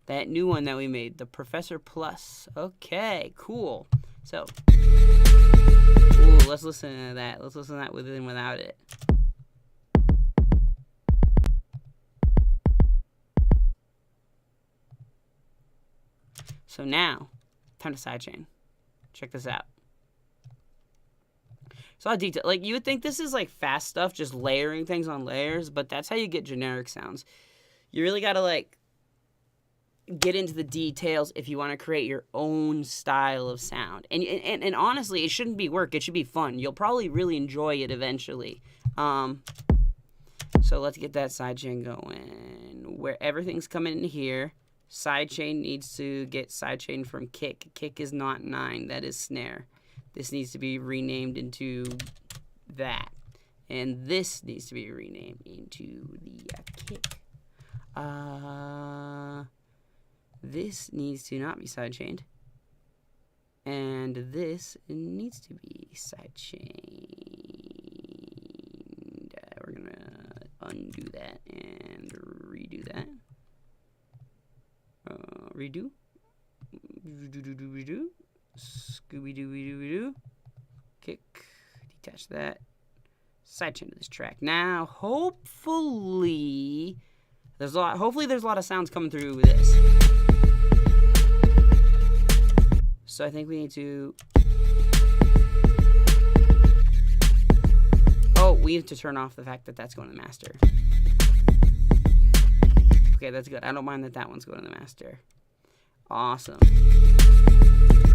That new one that we made, the Professor Plus. Okay, cool. So, ooh, let's listen to that. Let's listen to that with it and without it. So now, time to sidechain. Check this out. It's a lot of detail. Like, you would think this is like fast stuff, just layering things on layers, but that's how you get generic sounds. You really gotta like get into the details if you want to create your own style of sound. And honestly, it shouldn't be work. It should be fun. You'll probably really enjoy it eventually. So let's get that sidechain going. Where everything's coming in here. Sidechain needs to get sidechain from kick. Kick is not 9. That is snare. This needs to be renamed into that. And this needs to be renamed into the kick. This needs to not be sidechained. And this needs to be sidechained. We're going to undo that and redo that. Redo. Redo. Scooby-Doo. Kick. Detach that. Sidechain to this track. Now, hopefully there's a lot of sounds coming through this. So I think we need to... Oh, we need to turn off the fact that that's going to the master. Okay, that's good. I don't mind that one's going to the master. Awesome.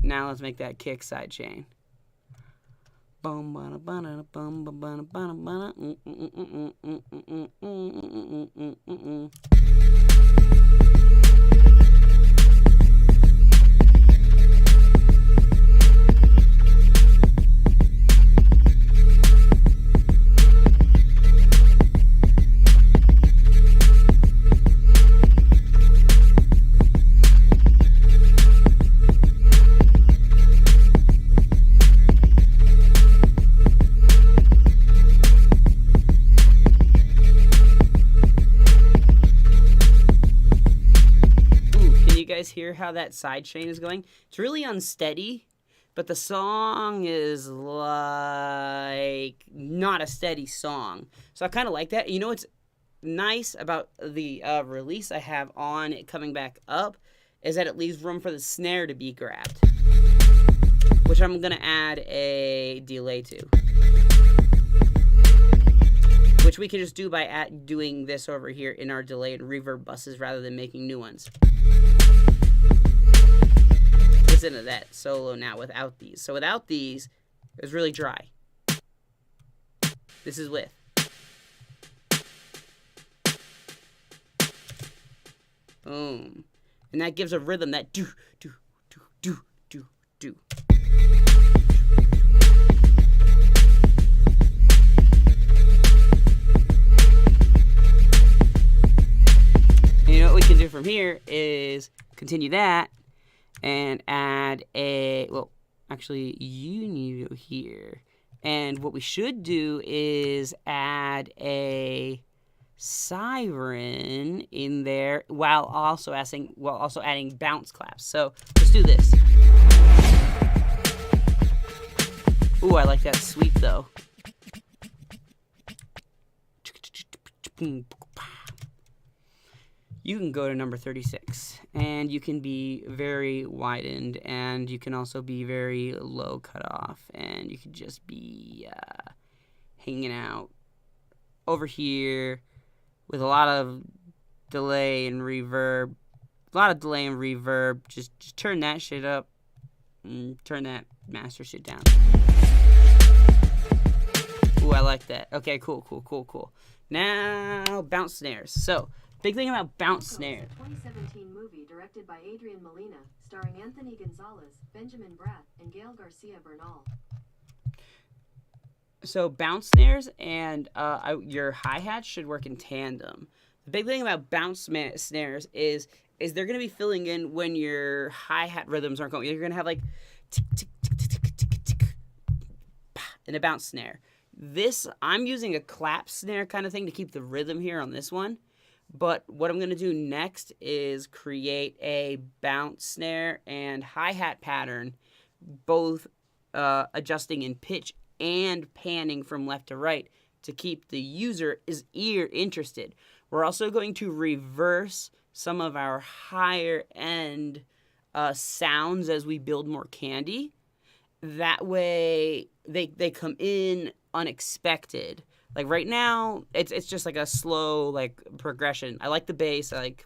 Now let's make that kick sidechain. Hear how that sidechain is going? It's really unsteady, but the song is like not a steady song. So I kind of like that. You know what's nice about the release I have on it coming back up is that it leaves room for the snare to be grabbed, which I'm going to add a delay to, which we can just do by doing this over here in our delay and reverb buses rather than making new ones. Into that solo now without these. So without these, it's really dry. This is with. Boom. And that gives a rhythm that do, do, do, do, do, do. And you know what we can do from here is continue that and add a, well, actually, you need to go here. And what we should do is add a siren in there while also adding bounce claps. So let's do this. Ooh, I like that sweep though. You can go to number 36, and you can be very widened, and you can also be very low cutoff, and you can just be hanging out over here with a lot of delay and reverb. Just turn that shit up and turn that master shit down. Ooh, I like that. Okay, cool. Now, bounce snares. So, big thing about bounce snares. 2017 movie directed by Adrian Molina, starring Anthony Gonzalez, Benjamin Bratt, and Gail Garcia Bernal. So bounce snares and your hi-hats should work in tandem. The big thing about bounce snares is they're going to be filling in when your hi-hat rhythms aren't going. You're going to have like tick, tick, tick, tick, tick, tick, tick, tick, and a bounce snare. This, I'm using a clap snare kind of thing to keep the rhythm here on this one. But what I'm going to do next is create a bounce snare and hi-hat pattern, both adjusting in pitch and panning from left to right to keep the user's ear interested. We're also going to reverse some of our higher end sounds as we build more candy. That way they come in unexpected. Like right now, it's just like a slow like progression. I like the bass. I like,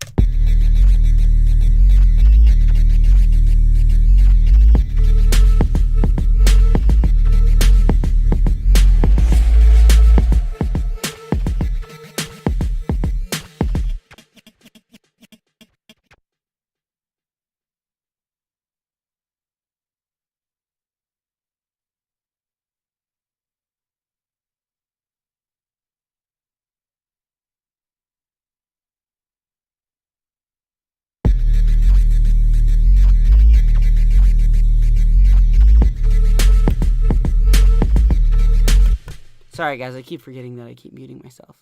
Sorry, guys. I keep forgetting that I keep muting myself.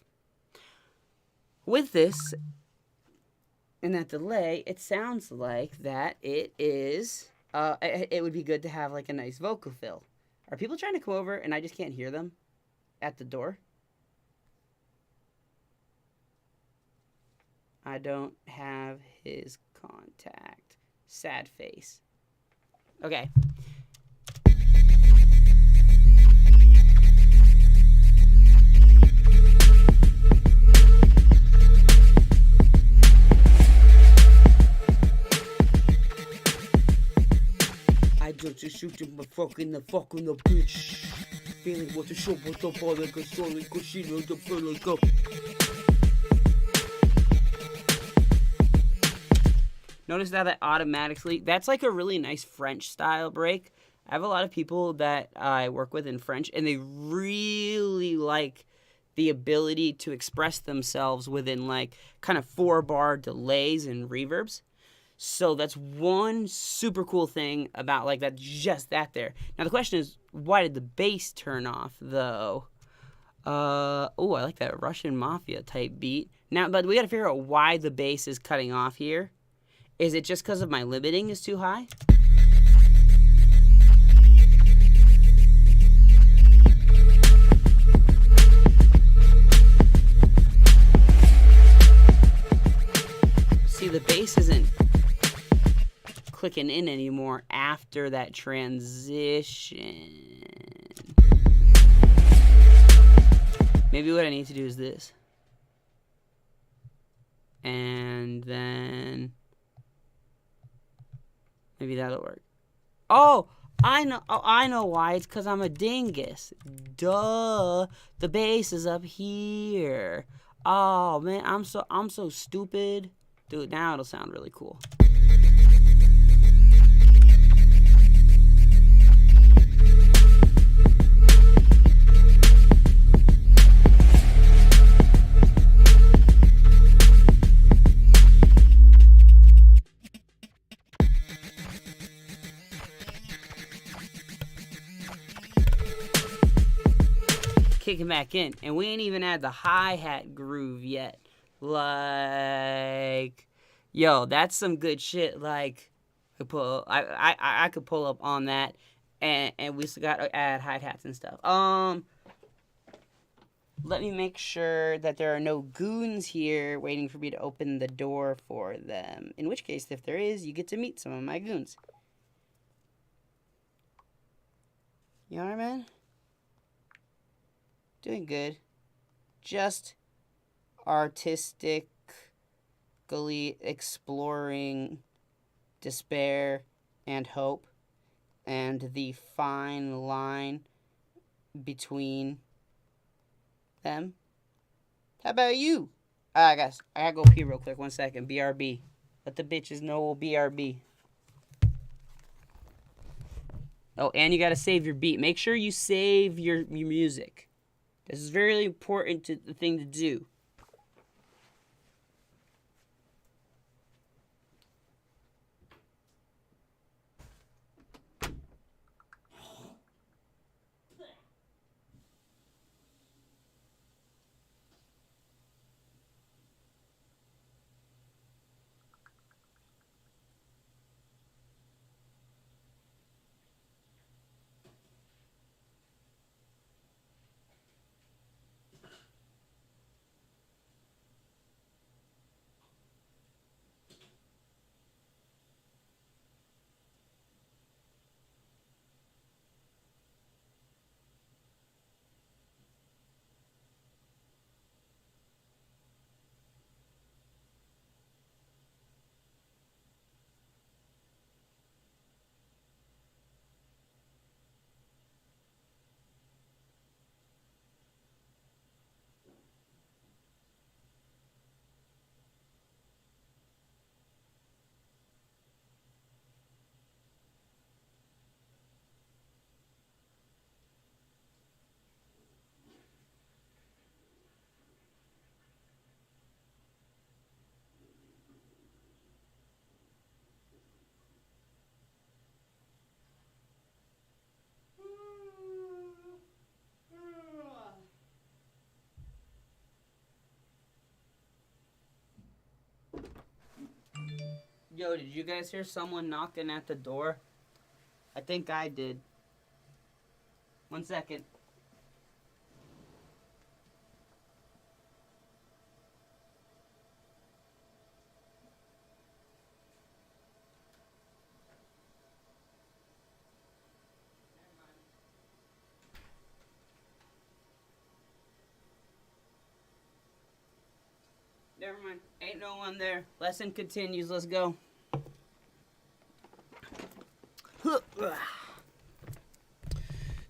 With this and that delay, it sounds like that it is. It would be good to have like a nice vocal fill. Are people trying to come over and I just can't hear them at the door? I don't have his contact. Sad face. Okay. I just shoot my fucking the bitch. Feeling what the show, what the ball like a soul, like a shit, like a pearl, like a. Notice that automatically, that's like a really nice French style break. I have a lot of people that I work with in French, and they really like the ability to express themselves within like kind of 4-bar delays and reverbs. So that's one super cool thing about like that, just that there. Now the question is, why did the bass turn off though? I like that Russian Mafia type beat. Now, but we got to figure out why the bass is cutting off here. Is it just because of my limiting is too high? See, the bass isn't clicking in anymore after that transition. Maybe what I need to do is this. And then maybe that'll work. Oh, I know why. It's because I'm a dingus. Duh. The bass is up here. Oh man, I'm so stupid. Dude, now it'll sound really cool. Kicking back in, and we ain't even had the hi-hat groove yet. Like, yo, that's some good shit. Like, I could pull up on that, and we still got to add hi-hats and stuff. Let me make sure that there are no goons here waiting for me to open the door for them. In which case, if there is, you get to meet some of my goons. You alright, man? Doing good. Just artistically exploring despair and hope and the fine line between them. How about you? Guys, I gotta go pee real quick. 1 second. BRB. Let the bitches know we'll BRB. Oh, and you gotta save your beat. Make sure you save your music. This is very important the thing to do. Yo, did you guys hear someone knocking at the door? I think I did. 1 second. Never mind. Ain't no one there. Lesson continues. Let's go.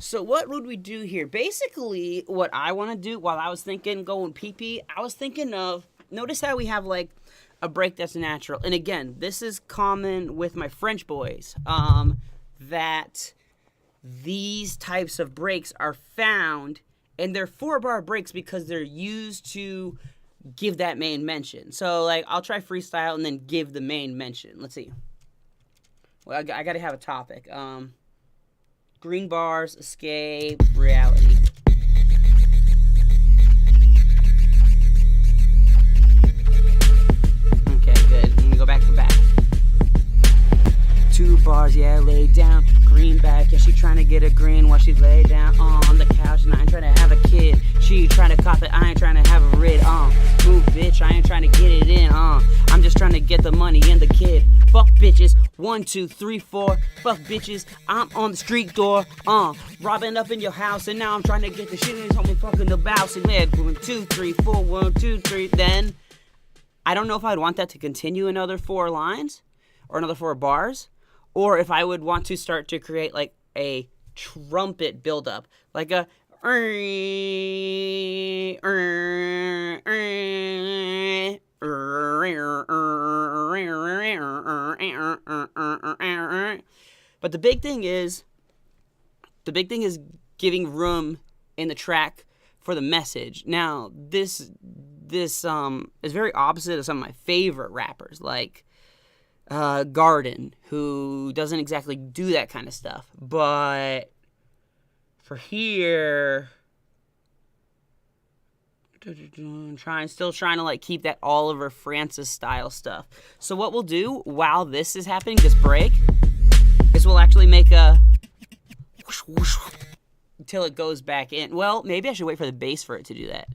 So what would we do here? Basically, what I want to do while I was thinking going pee-pee, I was thinking of, notice how we have like a break that's natural. And again, this is common with my French boys, that these types of breaks are found, and they're 4-bar breaks because they're used to give that main mention. So like I'll try freestyle and then give the main mention. Let's see. Well, I got to have a topic. Green bars, escape, reality. Okay, good. Let me go back to back. 2 bars, yeah, lay down. Green back, yeah, she trying to get a green while she lay down on the couch. And I ain't trying to have a kid. She trying to cop it, I ain't trying to have a rid. Move, bitch, I ain't trying to get it in. I'm just trying to get the money and the kid. Fuck bitches, 1, 2, 3, 4. Fuck bitches, I'm on the street door. Robbing up in your house, and now I'm trying to get the shit in his homie fucking the bounce. And 1, 2, 3, 4, 1, 2, 3. Then I don't know if I'd want that to continue another 4 lines or another 4 bars, or if I would want to start to create like a trumpet buildup, like a. But the big thing is giving room in the track for the message. Now, this is very opposite of some of my favorite rappers, like Garden, who doesn't exactly do that kind of stuff. But for here, still trying to like keep that Oliver Francis style stuff. So what we'll do while this is happening, this break, is we'll actually make a whoosh, whoosh, until it goes back in. Well, maybe I should wait for the bass for it to do that.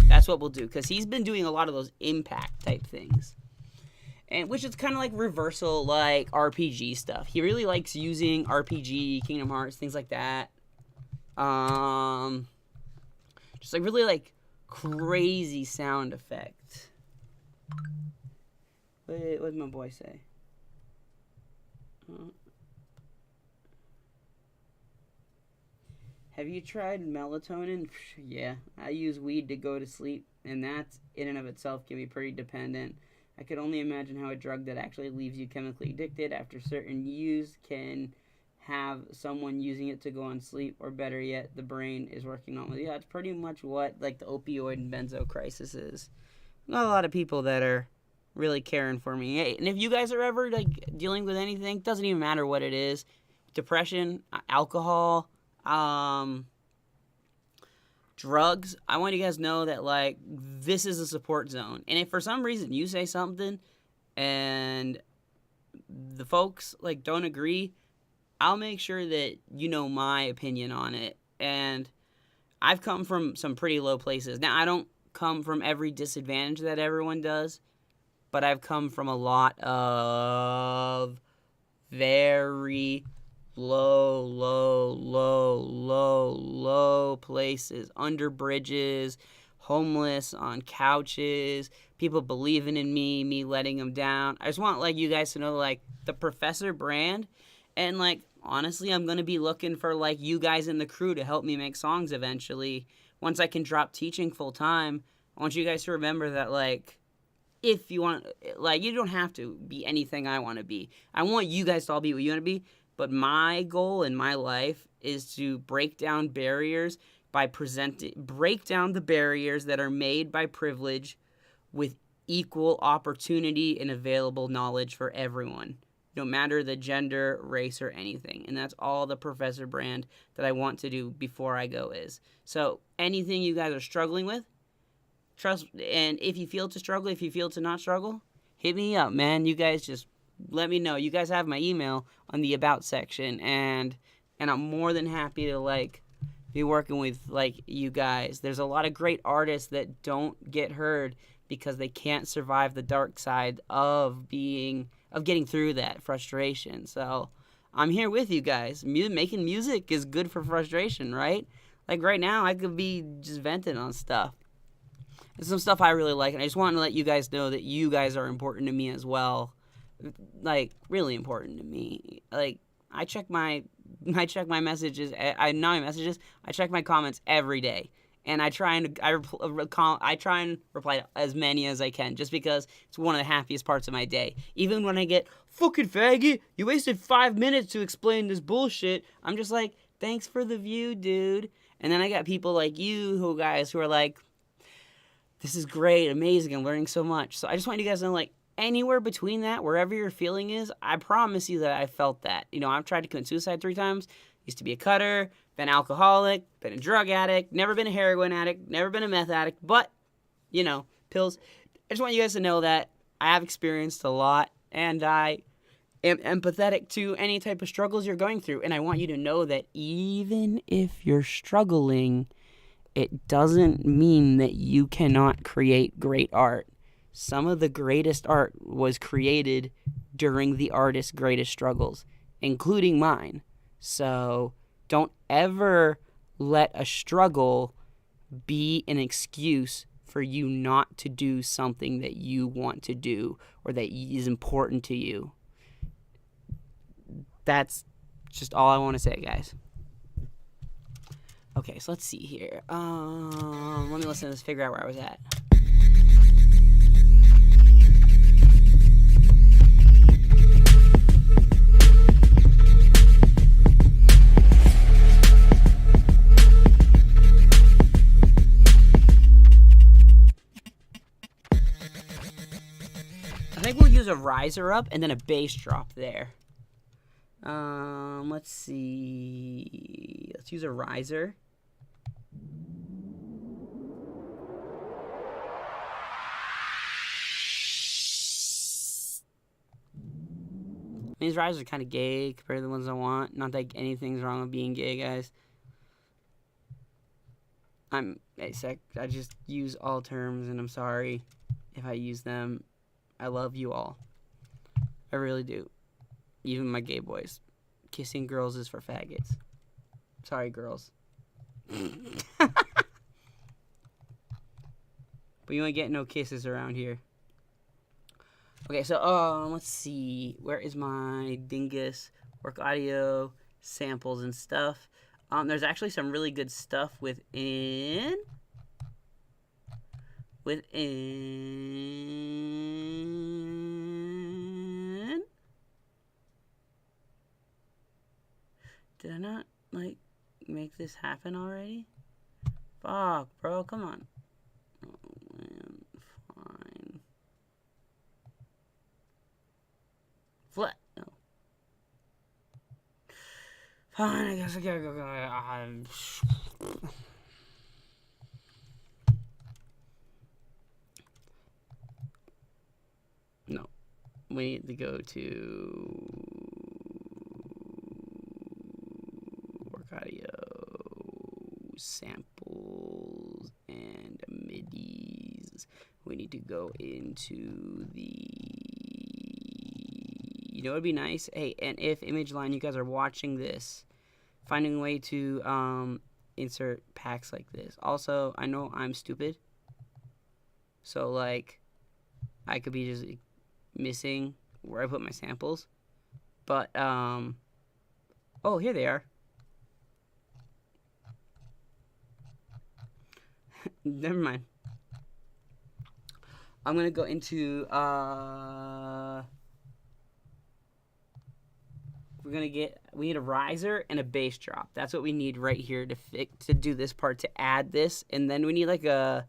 That's what we'll do, because he's been doing a lot of those impact type things. And which is kind of like reversal, like RPG stuff. He really likes using RPG, Kingdom Hearts, things like that. Just like really like crazy sound effect. What did my boy say? Have you tried melatonin? Yeah, I use weed to go to sleep, and that in and of itself can be pretty dependent. I could only imagine how a drug that actually leaves you chemically addicted after certain use can have someone using it to go on sleep, or better yet, the brain is working on it. Yeah, it's pretty much what like the opioid and benzo crisis is. Not a lot of people that are really caring for me. Hey, and if you guys are ever like dealing with anything, doesn't even matter what it is, depression, alcohol, drugs, I want you guys to know that like this is a support zone. And if for some reason you say something and the folks like don't agree, I'll make sure that you know my opinion on it. And I've come from some pretty low places. Now, I don't come from every disadvantage that everyone does, but I've come from a lot of very low places, under bridges, homeless, on couches, people believing in me letting them down. I just want like you guys to know like the Professor brand, and like honestly, I'm going to be looking for like you guys in the crew to help me make songs eventually. Once I can drop teaching full time, I want you guys to remember that like if you want, like you don't have to be anything I want to be. I want you guys to all be what you want to be. But my goal in my life is to break down barriers break down the barriers that are made by privilege with equal opportunity and available knowledge for everyone. no matter the gender, race, or anything. And that's all the Professor brand that I want to do before I go is. So anything you guys are struggling with, trust, and if you feel to struggle, if you feel to not struggle, hit me up, man. You guys just let me know. You guys have my email on the about section, and I'm more than happy to like be working with like you guys. There's a lot of great artists that don't get heard because they can't survive the dark side of getting through that frustration. So I'm here with you guys. Making music is good for frustration, right? Like right now, I could be just venting on stuff. There's some stuff I really like, and I just want to let you guys know that you guys are important to me as well. Like, really important to me. Like, I check my messages. I check my comments every day, and I try and reply to as many as I can, just because it's one of the happiest parts of my day. Even when I get fucking faggot, you wasted 5 minutes to explain this bullshit. I'm just like, thanks for the view, dude. And then I got people like you who are like, this is great, amazing, I'm learning so much. So I just want you guys to know, like, anywhere between that, wherever your feeling is, I promise you that I felt that. You know, I've tried to commit suicide 3 times. Used to be a cutter, been an alcoholic, been a drug addict, never been a heroin addict, never been a meth addict, but, you know, pills. I just want you guys to know that I have experienced a lot, and I am empathetic to any type of struggles you're going through. And I want you to know that even if you're struggling, it doesn't mean that you cannot create great art. Some of the greatest art was created during the artist's greatest struggles, including mine. So don't ever let a struggle be an excuse for you not to do something that you want to do or that is important to you. That's just all I want to say, guys. Okay, so let's see here. Let me listen to this, figure out where I was at. I think we'll use a riser up and then a bass drop there. Let's see. Let's use a riser. These risers are kind of gay compared to the ones I want. Not that anything's wrong with being gay, guys. I just use all terms, and I'm sorry if I use them. I love you all. I really do. Even my gay boys. Kissing girls is for faggots. Sorry, girls. But you ain't getting no kisses around here. Okay, so let's see. Where is my dingus work audio samples and stuff? There's actually some really good stuff within. Did I not like make this happen already? Fuck, bro, come on. Oh man, fine. Flat. No. Fine, I guess I gotta go. No. We need to go to work audio samples and midis. We need to go into the, you know, it'd be nice. Hey, and if ImageLine, you guys are watching this, finding a way to insert packs like this. Also, I know I'm stupid, so like I could be just missing where I put my samples, but oh, here they are. Never mind. I'm gonna go into we need a riser and a bass drop. That's what we need right here to do this part, to add this, and then we need like a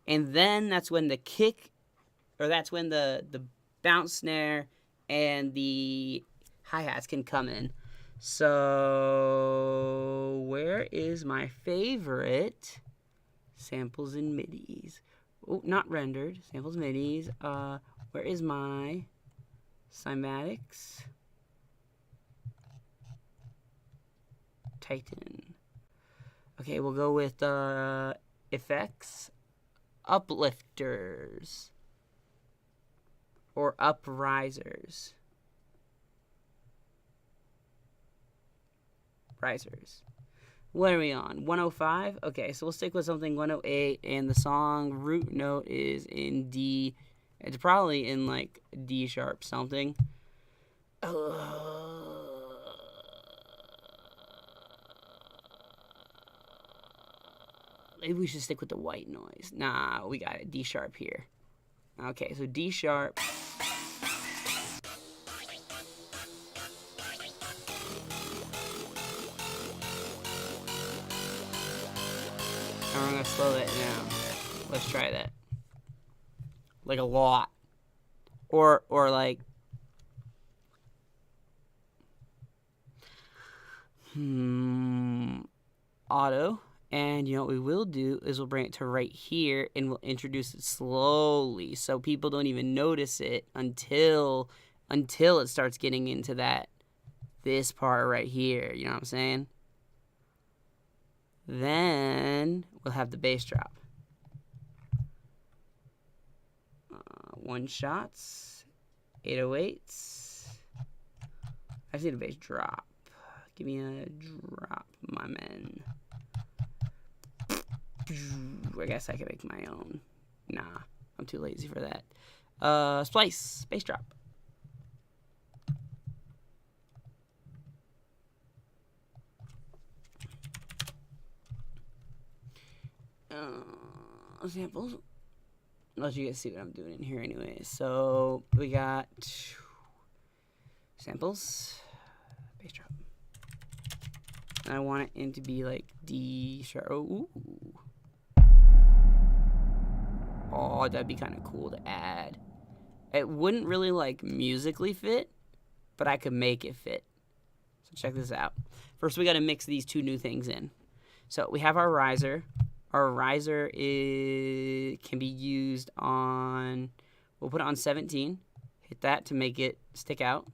and then that's when the kick, or that's when the bounce snare, and the hi-hats can come in. So where is my favorite samples and midis? Oh, not rendered. Samples, midis. Where is my cymatics? Titan. Okay, we'll go with effects, uplifters, or uprisers. Risers. What are we on? 105? Okay, so we'll stick with something 108, and the song root note is in D. It's probably in like D sharp something. Maybe we should stick with the white noise. Nah, we got it. D sharp here. Okay, so D sharp. And we're gonna slow that down. Let's try that. Like a lot. Or like auto. And you know what we will do is we'll bring it to right here and we'll introduce it slowly so people don't even notice it until it starts getting into this part right here. You know what I'm saying? Then we'll have the bass drop. One shots, 808s. I see the bass drop. Give me a drop, my man. I guess I can make my own. Nah, I'm too lazy for that. Splice, bass drop. Samples. I'll let you guys see what I'm doing in here anyway. So we got samples, bass drop. And I want it to be like D sharp. Oh, that'd be kind of cool to add. It wouldn't really like musically fit, but I could make it fit. So check this out. First, we got to mix these two new things in. So we have our riser. Our riser can be used on, we'll put it on 17. Hit that to make it stick out.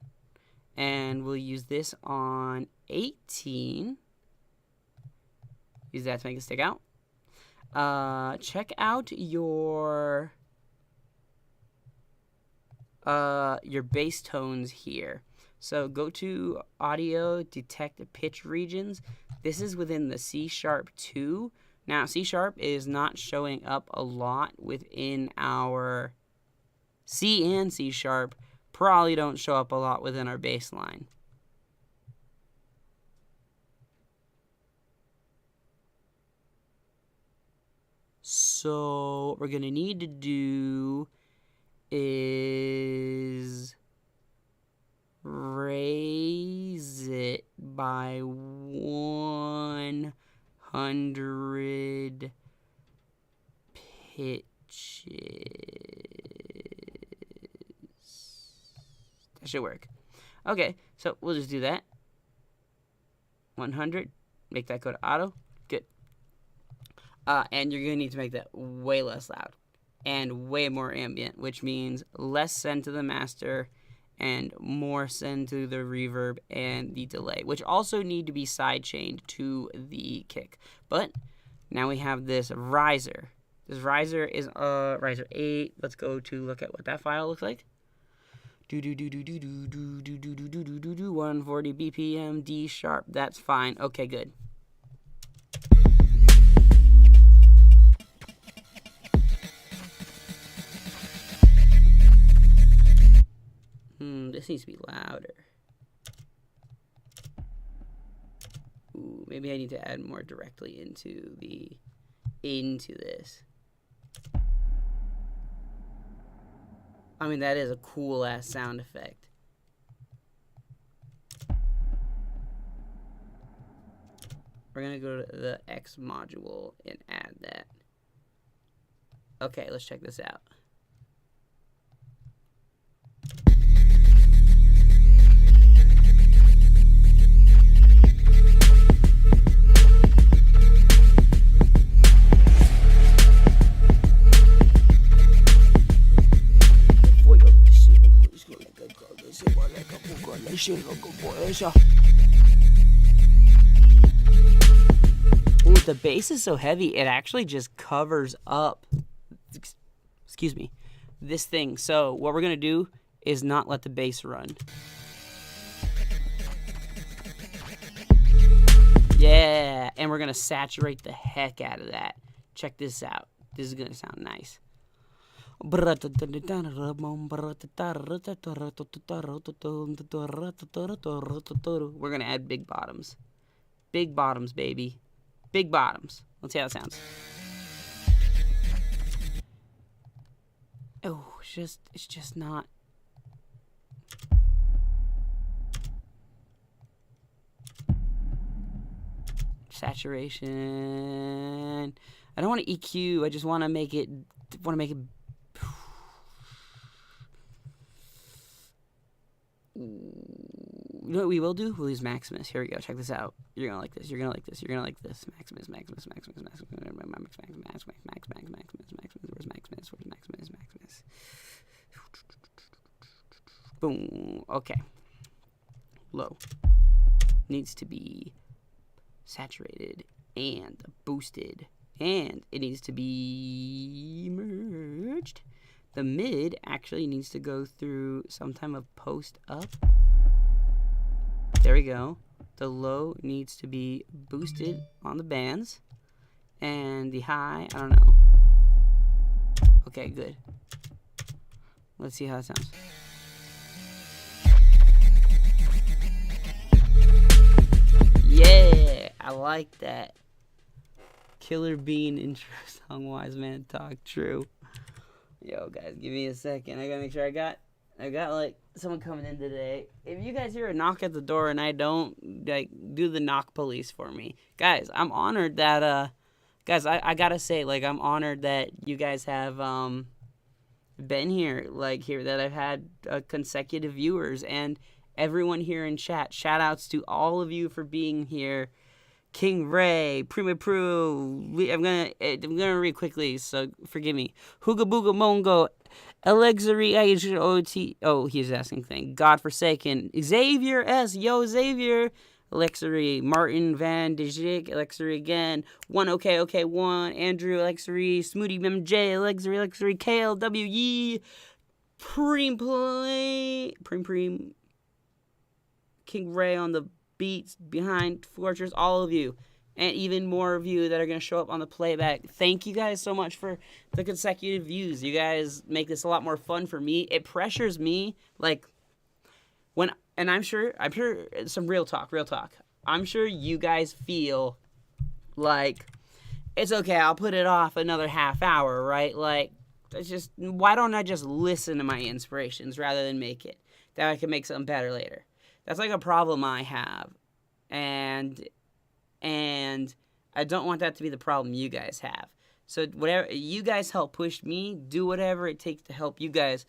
And we'll use this on 18. Use that to make it stick out. Check out your bass tones here. So go to audio, detect pitch regions. This is within the C sharp 2. Now C sharp is not showing up a lot within our C, and C sharp probably don't show up a lot within our bass line. So what we're going to need to do is raise it by 100 pitches. That should work. Okay, so we'll just do that. 100. Make that go to auto. Good. And you're going to need to make that way less loud and way more ambient, which means less send to the master and more send to the reverb and the delay, which also need to be sidechained to the kick. But now we have this riser. This riser is riser 8. Let's go to look at what that file looks like. 140 BPM, D sharp. That's fine. Okay, good. This needs to be louder. Ooh, maybe I need to add more directly into this. I mean, that is a cool ass sound effect. We're gonna go to the X module and add that. Okay, let's check this out. Ooh, the bass is so heavy, it actually just covers up, excuse me, this thing. So what we're going to do is not let the bass run. Yeah, and we're going to saturate the heck out of that. Check this out. This is going to sound nice. We're going to add big bottoms. Big bottoms, baby. Big bottoms. Let's see how it sounds. Oh, it's just not. Saturation. I don't want to EQ. I just want to make it. You know what we will do? We'll use Maximus. Here we go. Check this out. You're gonna like this. You're gonna like this. You're gonna like this. Maximus. Where's Maximus? Boom. Okay. Low needs to be saturated and boosted, and it needs to be merged. The mid actually needs to go through some type of post up. There we go. The low needs to be boosted on the bands, and the high, I don't know. Okay, good. Let's see how it sounds. Yeah, I like that. Killer Bean intro song, Wise Man Talk, true. Yo, guys, give me a second. I gotta make sure I got like someone coming in today. If you guys hear a knock at the door and I don't, like, do the knock police for me, guys, I'm honored that guys, I gotta say, like, I'm honored that you guys have been here, like, here, that I've had consecutive viewers, and everyone here in chat. Shout outs to all of you for being here. King Ray, Prima Pru, I'm gonna read quickly, so forgive me. Hooga Booga Mongo, Alexary IHOT. Oh, he's asking thing. Godforsaken. Xavier S. Yo, Xavier. Alexary. Martin Van de Jig. Alexary again. 1 Andrew Alexary. Smoothie MJ. Alexary. KLW. Preem. King Ray on the beats behind Fortress, all of you, and even more of you that are going to show up on the playback. Thank you guys so much for the consecutive views. You guys make this a lot more fun for me. It pressures me, like, when, and I'm sure some real talk. I'm sure you guys feel like it's okay, I'll put it off another half hour, right? Like, it's just, why don't I just listen to my inspirations rather than make it? That I can make something better later. That's like a problem I have, and I don't want that to be the problem you guys have. So whatever, you guys help push me, do whatever it takes to help you guys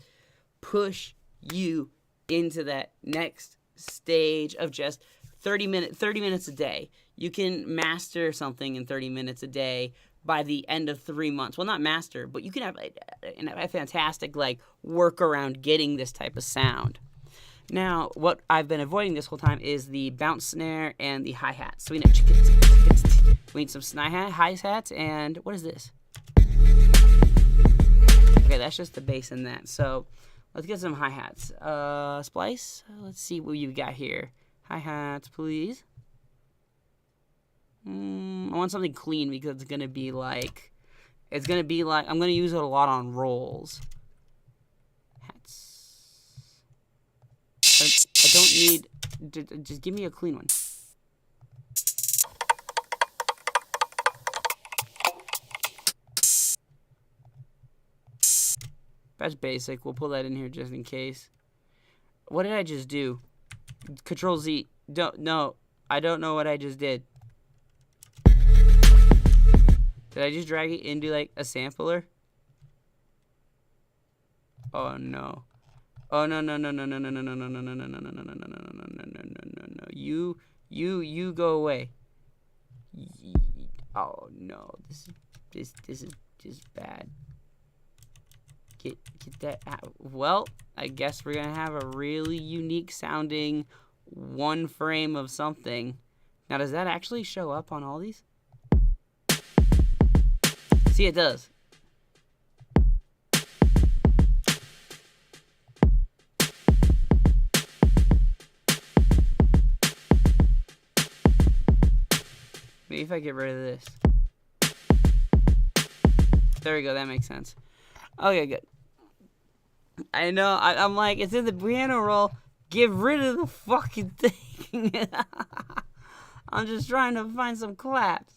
push you into that next stage of just 30 minutes a day. You can master something in 30 minutes a day by the end of 3 months. Well, not master, but you can have a fantastic, like, work around getting this type of sound. Now, what I've been avoiding this whole time is the bounce snare and the hi-hats. So we need some hi-hats, and what is this? Okay, that's just the bass in that. So let's get some hi-hats. Splice. Let's see what you got here. Hi-hats, please. I want something clean because it's gonna be like I'm gonna use it a lot on rolls. I don't need, just give me a clean one. That's basic. We'll pull that in here just in case. What did I just do? Control Z. No, I don't know what I just did. Did I just drag it into, like, a sampler? Oh no. Oh no. You go away. Oh no. This is just bad. Get that out. Well, I guess we're gonna have a really unique sounding one frame of something. Now, does that actually show up on all these? See, it does. Maybe if I get rid of this. There we go, that makes sense. Okay, good. I know, I'm like, it's in the piano roll. Get rid of the fucking thing. I'm just trying to find some claps.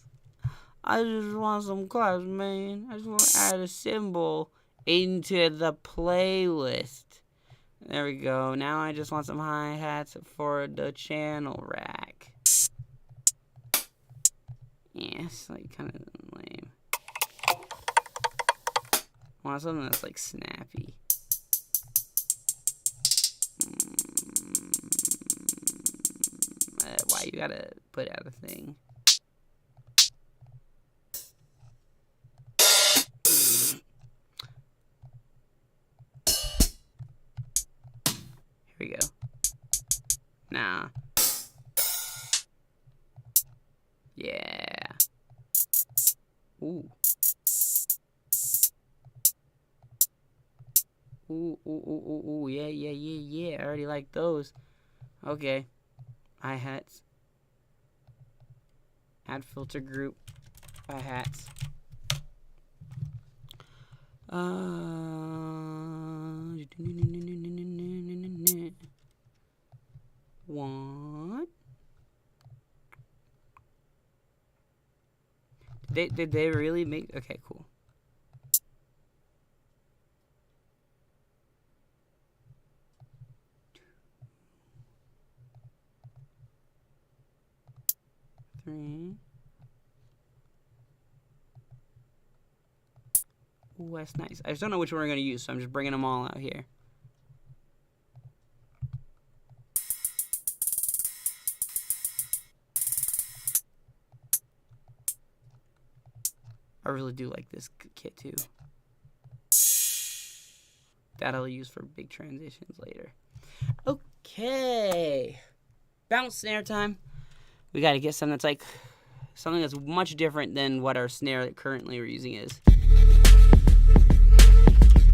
I just want some claps, man. I just want to add a cymbal into the playlist. There we go. Now I just want some hi-hats for the channel rack. Yeah, it's like kind of lame. I want something that's like snappy. Why you gotta put out a thing? Here we go. Nah. Yeah. Ooh. Ooh. Yeah. I already like those. Okay. Hi-hats. Add filter group. Hi-hats. What? Did they really make? Okay, cool. Three. Ooh, that's nice. I just don't know which one we're gonna use, so I'm just bringing them all out here. I really do like this kit too. That I'll use for big transitions later. Okay. Bounce snare time. We gotta get something that's like something that's much different than what our snare that currently we're using is.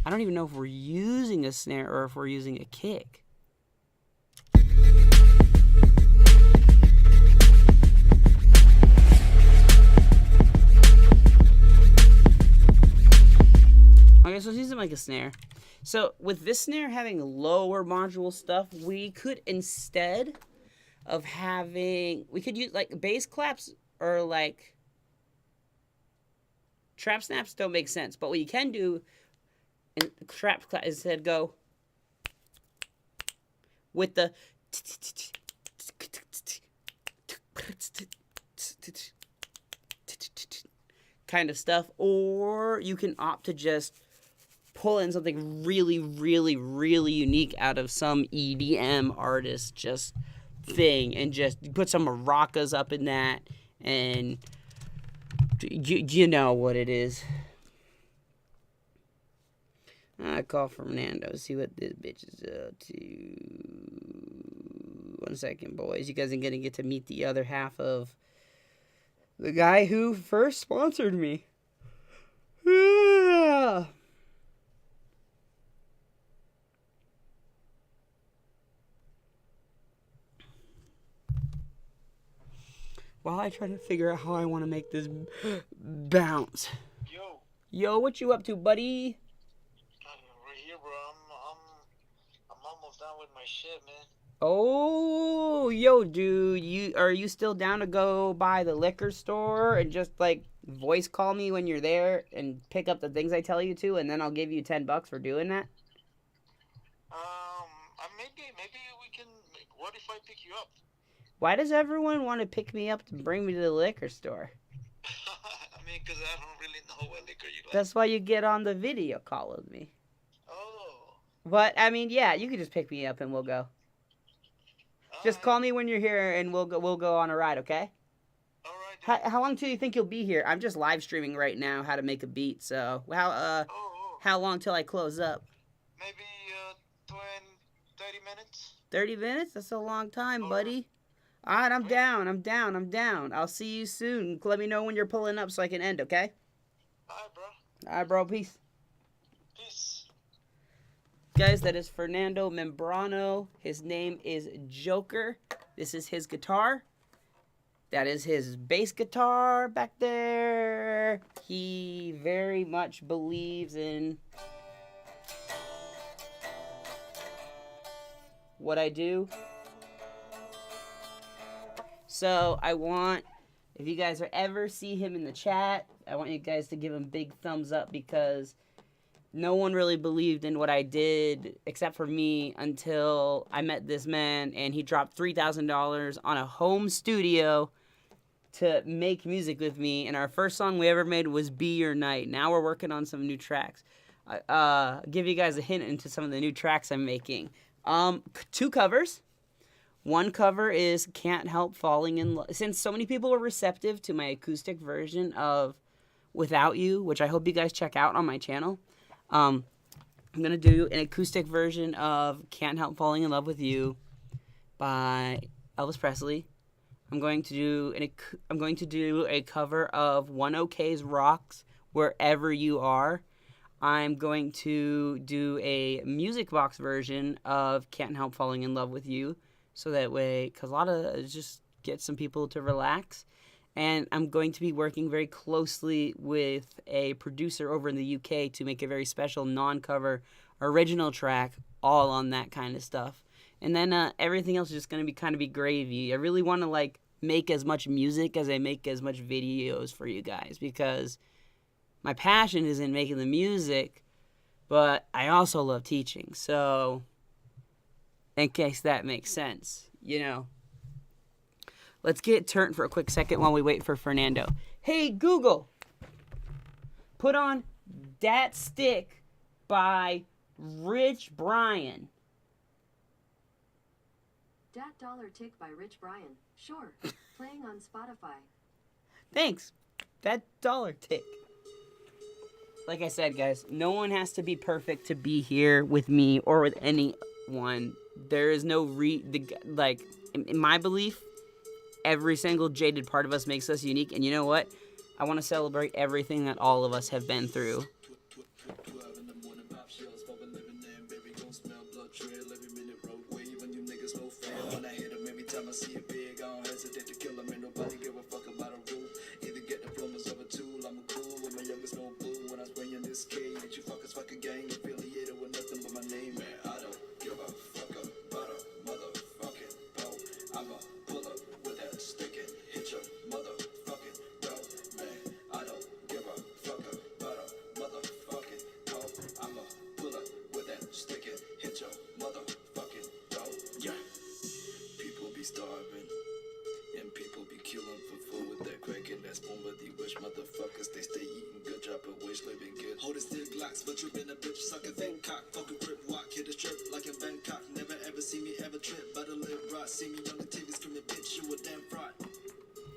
I don't even know if we're using a snare or if we're using a kick. Okay, so let's use it like a snare. So with this snare having lower module stuff, we could instead of having, we could use like bass claps or like trap snaps don't make sense. But what you can do in trap clap is instead go with the kind of stuff, or you can opt to just pull in something really unique out of some EDM artist just thing and just put some maracas up in that, and you know what it is. I call Fernando, see what this bitch is up to. 1 second, boys. You guys are gonna get to meet the other half of the guy who first sponsored me. While I try to figure out how I want to make this bounce. Yo, what you up to, buddy? Right here, bro. I'm almost done with my shit, man. Oh, yo, dude, are you still down to go by the liquor store and just like voice call me when you're there and pick up the things I tell you to, and then I'll give you $10 for doing that? Maybe we can. What if I pick you up? Why does everyone want to pick me up to bring me to the liquor store? I mean, because I don't really know what liquor you like. That's why you get on the video call with me. Oh. But I mean, yeah, you can just pick me up and we'll go. Just call me when you're here and we'll go on a ride, okay? All right. How long till you think you'll be here? I'm just live streaming right now how to make a beat. So how long till I close up? Maybe 30 minutes. 30 minutes? That's a long time, buddy. All right, I'm down. I'll see you soon. Let me know when you're pulling up so I can end, okay? Alright, bro. All right, bro. Peace. Peace. Guys, that is Fernando Membrano. His name is Joker. This is his guitar. That is his bass guitar back there. He very much believes in what I do. So I want, if you guys ever see him in the chat, I want you guys to give him big thumbs up because no one really believed in what I did except for me until I met this man and he dropped $3,000 on a home studio to make music with me. And our first song we ever made was Be Your Night. Now we're working on some new tracks. Give you guys a hint into some of the new tracks I'm making. 2 covers. One cover is Can't Help Falling in Love. Since so many people were receptive to my acoustic version of Without You, which I hope you guys check out on my channel, I'm going to do an acoustic version of Can't Help Falling in Love with You by Elvis Presley. I'm going to do a cover of One OK's Rocks, Wherever You Are. I'm going to do a music box version of Can't Help Falling in Love with You. So that way, because a lot of just get some people to relax. And I'm going to be working very closely with a producer over in the UK to make a very special non-cover original track all on that kind of stuff. And then everything else is just going to kind of be gravy. I really want to make as much music as I make as much videos for you guys because my passion is in making the music, but I also love teaching. So in case that makes sense, Let's get turned for a quick second while we wait for Fernando. Hey, Google, put on Dat Stick by Rich Brian. Dat Dollar Tick by Rich Brian. Sure. Playing on Spotify. Thanks. Dat Dollar Tick. Like I said, guys, no one has to be perfect to be here with me or with anyone. There is no in my belief, every single jaded part of us makes us unique. And you know what? I want to celebrate everything that all of us have been through. But you been a bitch, suck a thing cock, fuck a grip, walk, hit a strip like in Bangkok. Never ever see me ever trip, but a lip rot. See me younger titties screaming, bitch, you a damn fraud.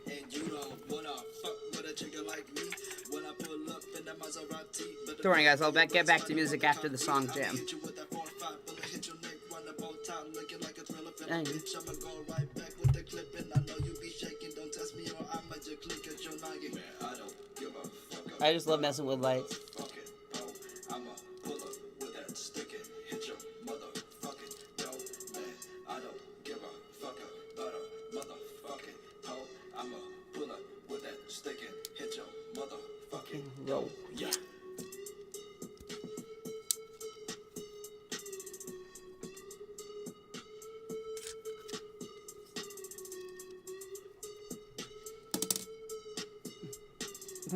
And you don't wanna fuck with a chicken like me. When I pull up in that Maserati. Don't worry, guys, I'll get back to music after the song jam. I'ma go right back with the clip, and I know you be shaking. Don't test me or I might just click at your noggin. Man, I don't give a fuck. I just love messing with lights. I'ma pull up with that stick and hit your motherfucking dough. Man, I don't give a fuck about a motherfucking hoe. I'ma pull up with that stick and hit your motherfucking dough. Yeah.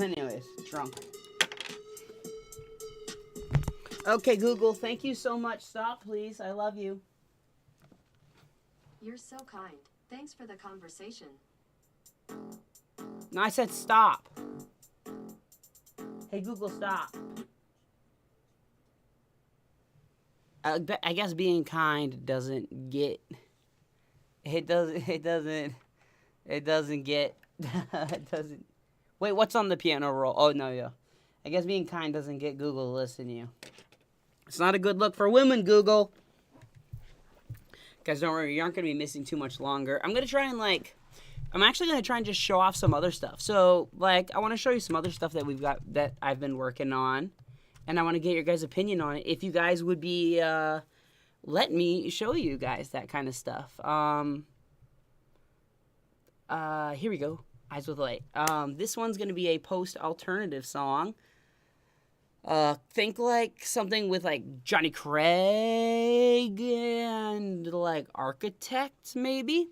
Anyways, drunk. Okay, Google, thank you so much. Stop, please. I love you. You're so kind. Thanks for the conversation. No, I said stop. Hey, Google, stop. I guess being kind doesn't get... It doesn't get... It doesn't... Wait, what's on the piano roll? Oh, no, yeah. I guess being kind doesn't get Google to listen to you. It's not a good look for women, Google. Guys, don't worry, you aren't going to be missing too much longer. I'm going to try and, like, I'm actually going to try and just show off some other stuff. So, like, I want to show you some other stuff that we've got, that I've been working on. And I want to get your guys' opinion on it. If you guys would be, let me show you guys that kind of stuff. Here we go. Eyes with Light. This one's going to be a post-alternative song. Think like something with like Johnny Craig and like Architect maybe.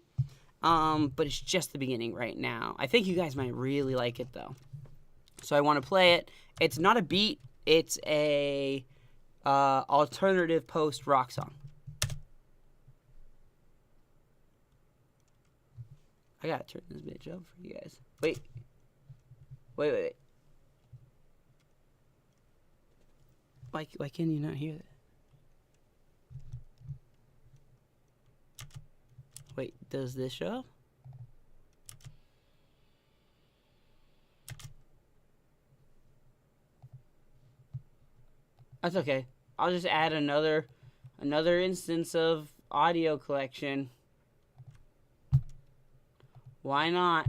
But it's just the beginning right now. I think you guys might really like it though. So I want to play it. It's not a beat. It's a alternative post-rock song. I gotta turn this bitch up for you guys. Wait. Why can you not hear that? Wait, does this show up? That's okay. I'll just add another instance of audio collection. Why not?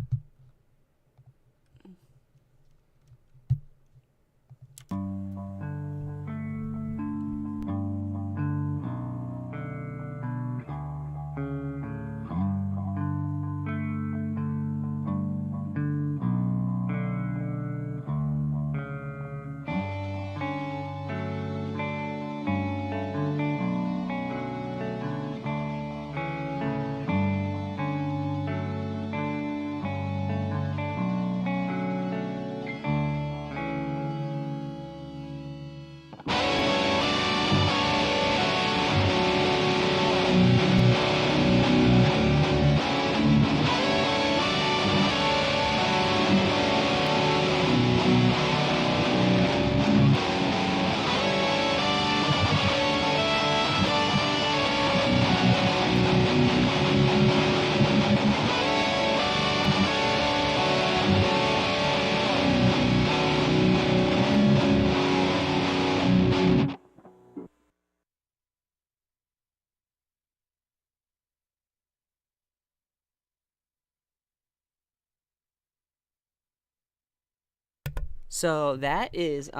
So that is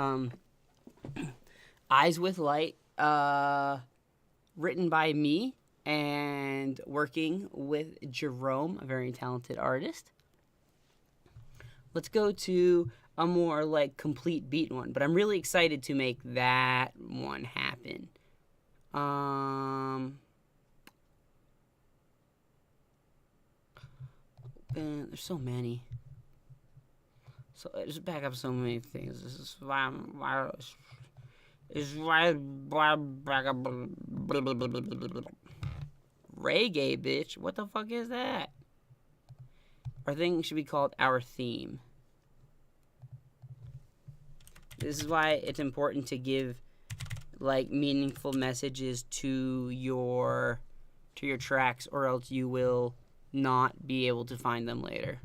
Eyes with Light, written by me and working with Jerome, a very talented artist. Let's go to a more like complete beat one, but I'm really excited to make that one happen. Man, there's so many. So just back up so many things. This is why reggae, bitch. What the fuck is that? Our thing should be called Our Theme. This is why it's important to give like meaningful messages to your tracks, or else you will not be able to find them later.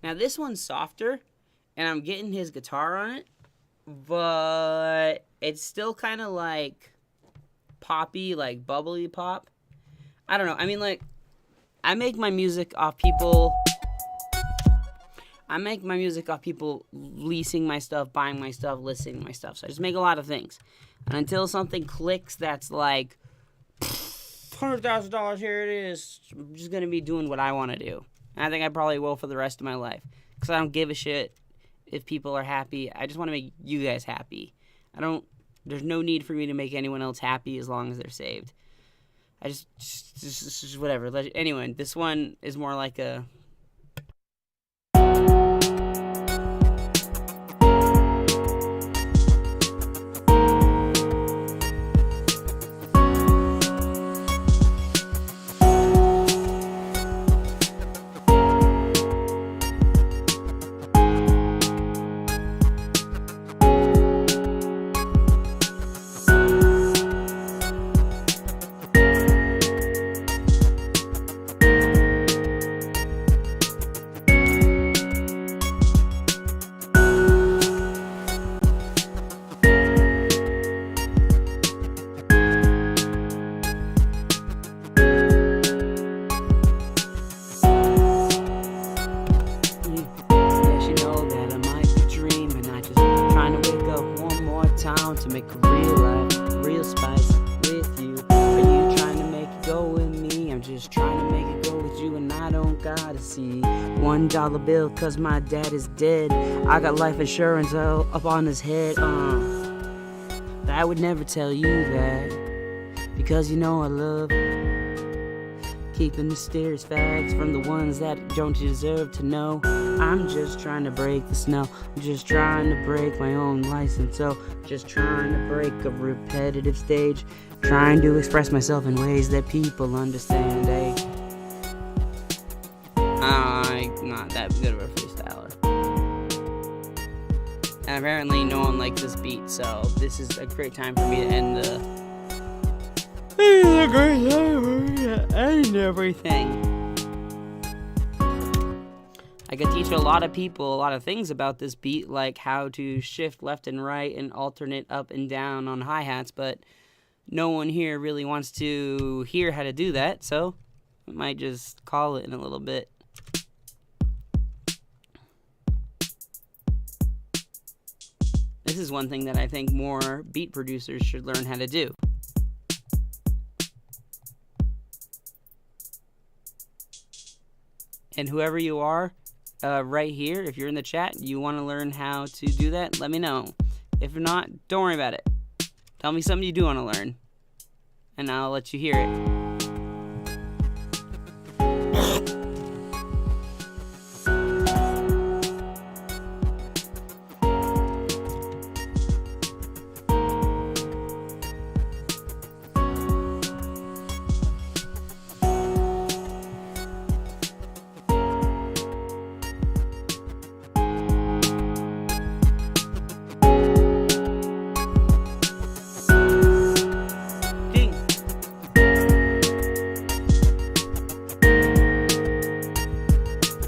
Now this one's softer, and I'm getting his guitar on it, but it's still kind of like poppy, like bubbly pop. I don't know. I mean, like, I make my music off people leasing my stuff, buying my stuff, listening to my stuff. So I just make a lot of things. And until something clicks that's like, $100,000, here it is, I'm just going to be doing what I want to do. And I think I probably will for the rest of my life. Because I don't give a shit if people are happy. I just want to make you guys happy. There's no need for me to make anyone else happy as long as they're saved. I just whatever. Anyway, this one is more like a... time to make a real life, real spice with you. Are you trying to make it go with me? I'm just trying to make it go with you, and I don't gotta see $1 bill cause my dad is dead. I got life insurance up on his head. But I would never tell you that, because you know I love keeping mysterious facts from the ones that don't deserve to know. I'm just trying to break the snow. I'm just trying to break my own license. So just trying to break a repetitive stage, trying to express myself in ways that people understand. I'm not that good of a freestyler, and apparently no one likes this beat, so this is a great time for me to end the and everything. I could teach a lot of people a lot of things about this beat, like how to shift left and right and alternate up and down on hi-hats, but no one here really wants to hear how to do that, so I might just call it in a little bit. This is one thing that I think more beat producers should learn how to do. And whoever you are, right here, if you're in the chat, you want to learn how to do that, let me know. If not, don't worry about it. Tell me something you do want to learn, and I'll let you hear it.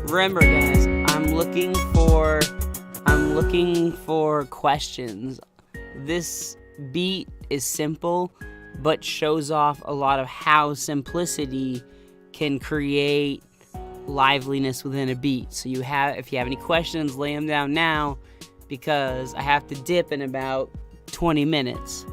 Remember, guys, I'm looking for questions. This beat is simple, but shows off a lot of how simplicity can create liveliness within a beat. So if you have any questions, lay them down now, because I have to dip in about 20 minutes.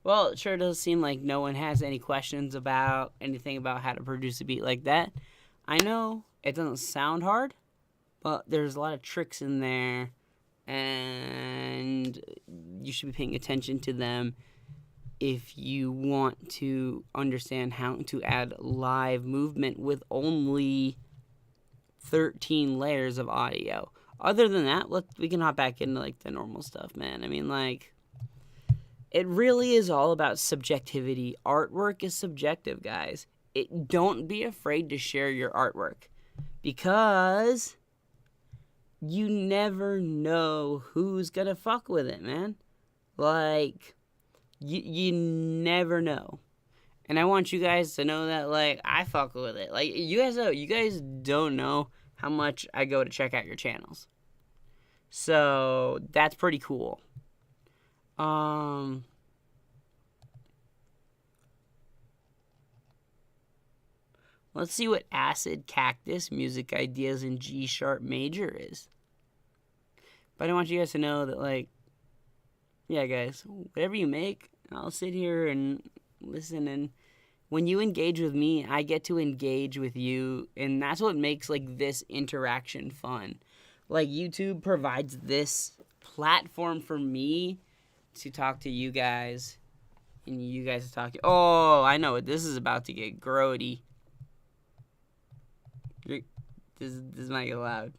Well, it sure does seem like no one has any questions about anything about how to produce a beat like that. I know it doesn't sound hard, but there's a lot of tricks in there, and you should be paying attention to them if you want to understand how to add live movement with only 13 layers of audio. Other than that, we can hop back into like the normal stuff, man. I mean, like, it really is all about subjectivity. Artwork is subjective, guys. Don't be afraid to share your artwork, because you never know who's gonna fuck with it, man. Like, you never know. And I want you guys to know that, like, I fuck with it. Like, you guys don't know how much I go to check out your channels. So that's pretty cool. Let's see what Acid Cactus Music Ideas in G Sharp Major is. But I want you guys to know that, like, yeah, guys, whatever you make, I'll sit here and listen. And when you engage with me, I get to engage with you. And that's what makes, like, this interaction fun. Like, YouTube provides this platform for me to talk to you guys. And you guys to talk to... Oh, I know. This is about to get grody. This might get loud.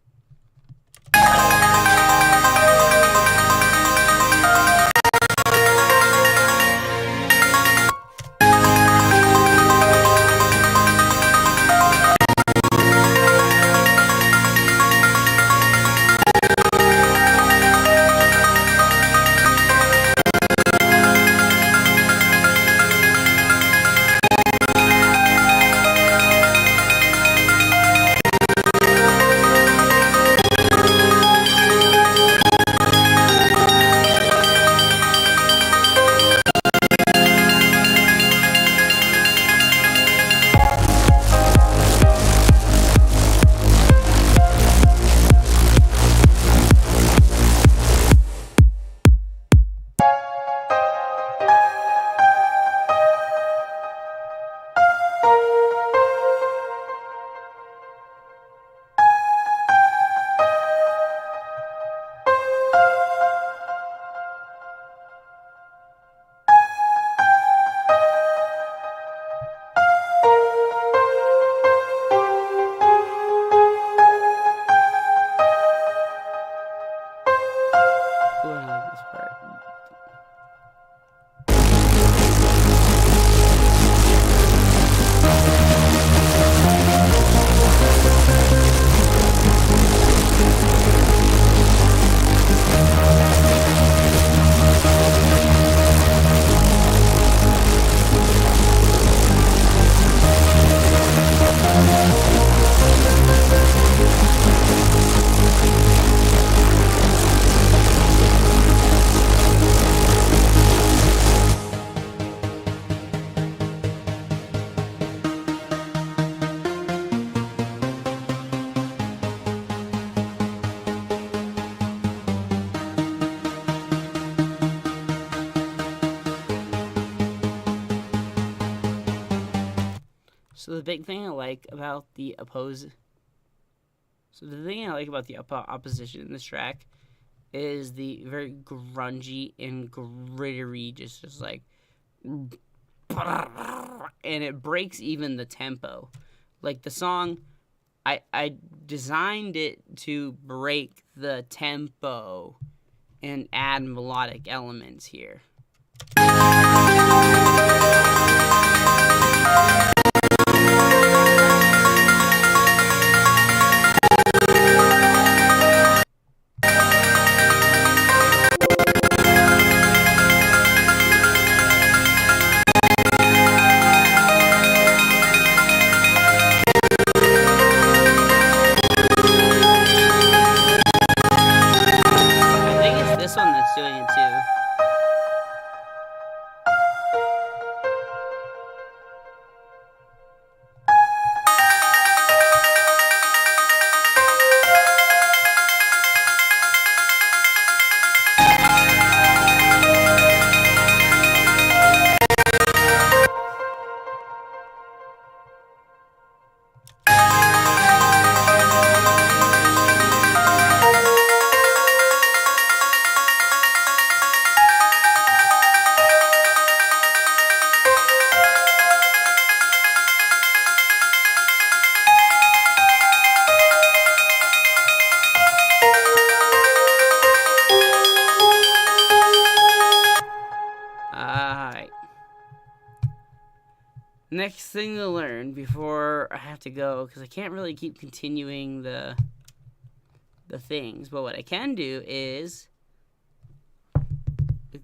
Ooh, I like this part. So the big thing I like about the opposition in this track is the very grungy and grittery, just like, and it breaks even the tempo. Like the song, I designed it to break the tempo and add melodic elements here. I think it's this one that's doing it too. Alright. Next thing to learn before I have to go, because I can't really keep continuing the things, but what I can do is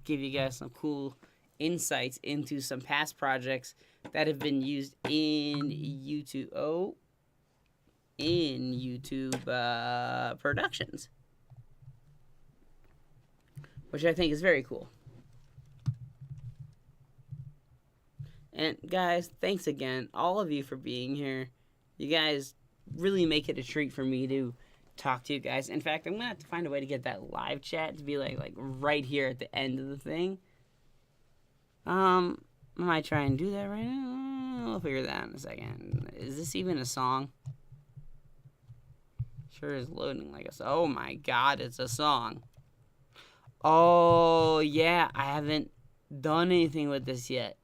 give you guys some cool insights into some past projects that have been used in YouTube. Productions, which I think is very cool. And guys, thanks again, all of you, for being here. You guys really make it a treat for me to talk to you guys. In fact, I'm gonna have to find a way to get that live chat to be like right here at the end of the thing. I might try and do that right now. We'll figure that out in a second. Is this even a song? Sure is loading like a song. Oh my god, it's a song. Oh yeah, I haven't done anything with this yet.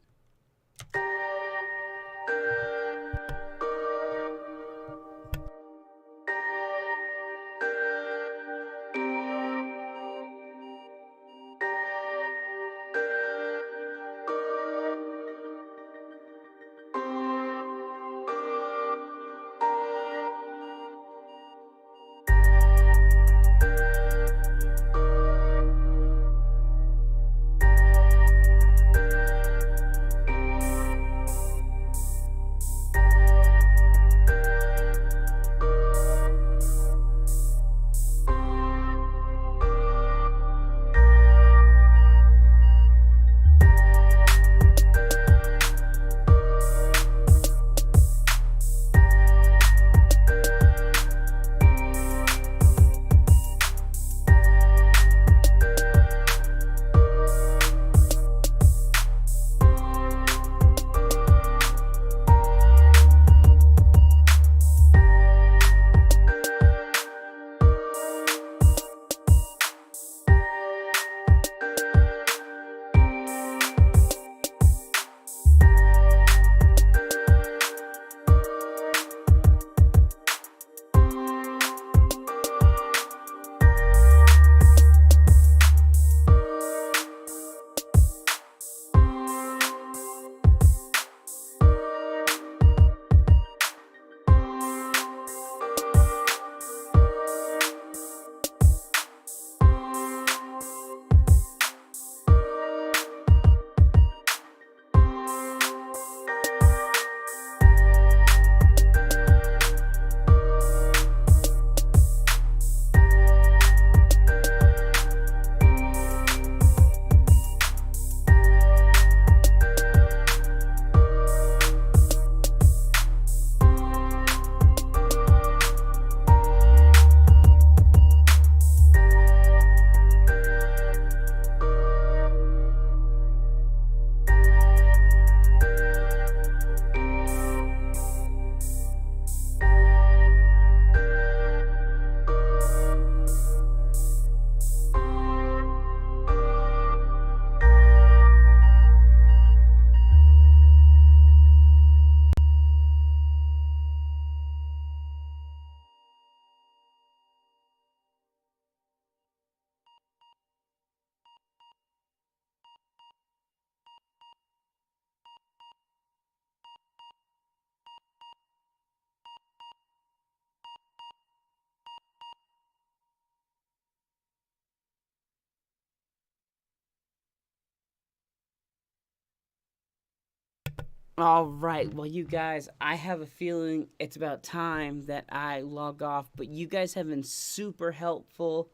All right, well, you guys, I have a feeling it's about time that I log off, but you guys have been super helpful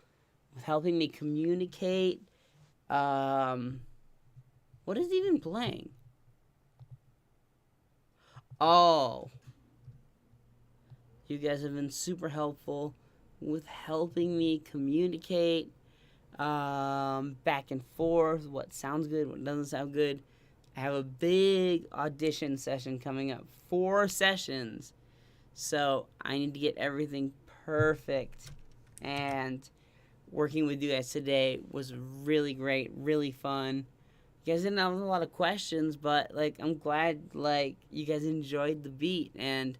with helping me communicate. What is it even playing? Oh, you guys have been super helpful with helping me communicate back and forth what sounds good, what doesn't sound good. I have a big audition session coming up. 4 sessions. So I need to get everything perfect. And working with you guys today was really great, really fun. You guys didn't have a lot of questions, but I'm glad you guys enjoyed the beat. And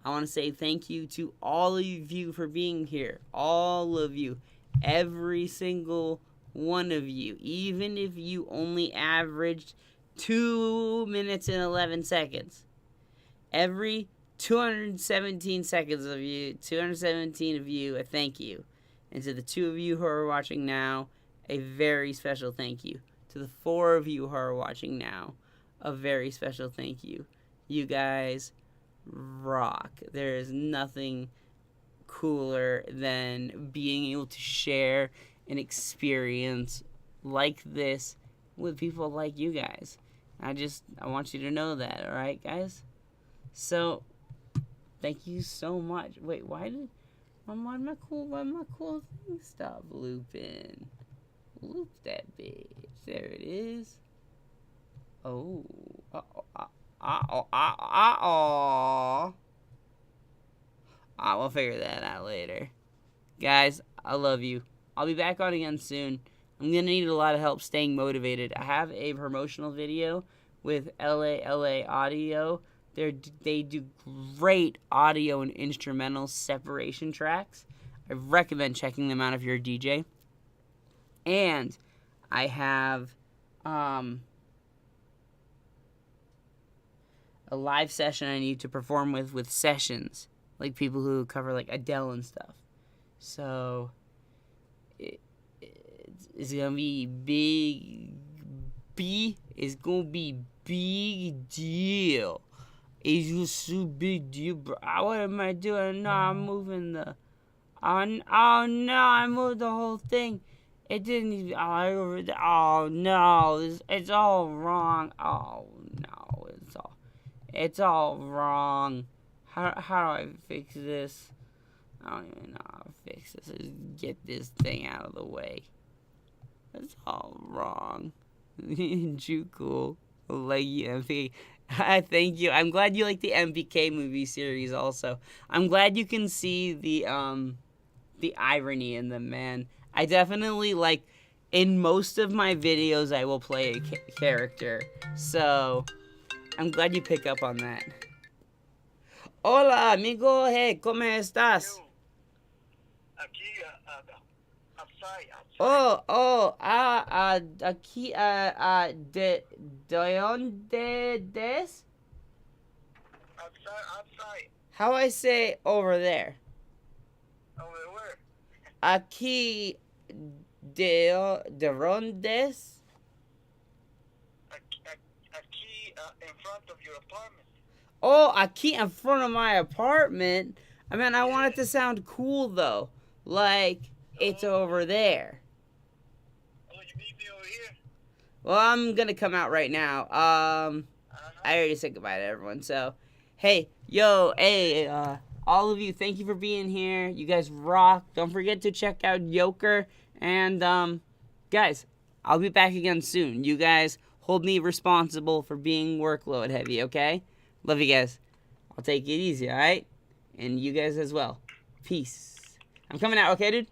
I want to say thank you to all of you for being here. All of you. Every single one of you. Even if you only averaged 2 minutes and 11 seconds. Every 217 seconds of you, 217 of you, a thank you. And to the 2 of you who are watching now, a very special thank you. To the 4 of you who are watching now, a very special thank you. You guys rock. There is nothing cooler than being able to share an experience like this with people like you guys. I want you to know that, alright, guys? So, thank you so much. Wait, why Why my cool thing stop looping? Loop that bitch. There it is. Oh. We'll figure that out later. Guys, I love you. I'll be back on again soon. I'm going to need a lot of help staying motivated. I have a promotional video with LA Audio. They do great audio and instrumental separation tracks. I recommend checking them out if you're a DJ. And I have a live session I need to perform with sessions, like people who cover like Adele and stuff. So it's gonna be big. It's gonna be big deal. It's just so big deal, bro. What am I doing? No, I'm moving the. Oh no! I moved the whole thing. It didn't even. Oh no! It's all wrong. Oh no! It's all wrong. How do I fix this? I don't even know how to fix this. Just get this thing out of the way. It's all wrong. You cool? Like MP. Thank you. I'm glad you like the MPK movie series. Also, I'm glad you can see the irony in them, man. I definitely like. In most of my videos, I will play a character. So, I'm glad you pick up on that. Hola, amigo. Hey, ¿cómo estás? Yo, aquí, outside. Aquí, ¿de dónde des? Outside. How I say over there? Over where? Aquí, de dónde? Aquí, in front of your apartment. Oh, aquí in front of my apartment? I mean, I want it to sound cool, though. Like, it's over there. Oh, you meet me over here? Well, I'm gonna come out right now. I already said goodbye to everyone, so... Hey, all of you, thank you for being here. You guys rock. Don't forget to check out Joker. And, guys, I'll be back again soon. You guys hold me responsible for being workload heavy, okay? Love you guys. I'll take it easy, alright? And you guys as well. Peace. I'm coming out, okay, dude?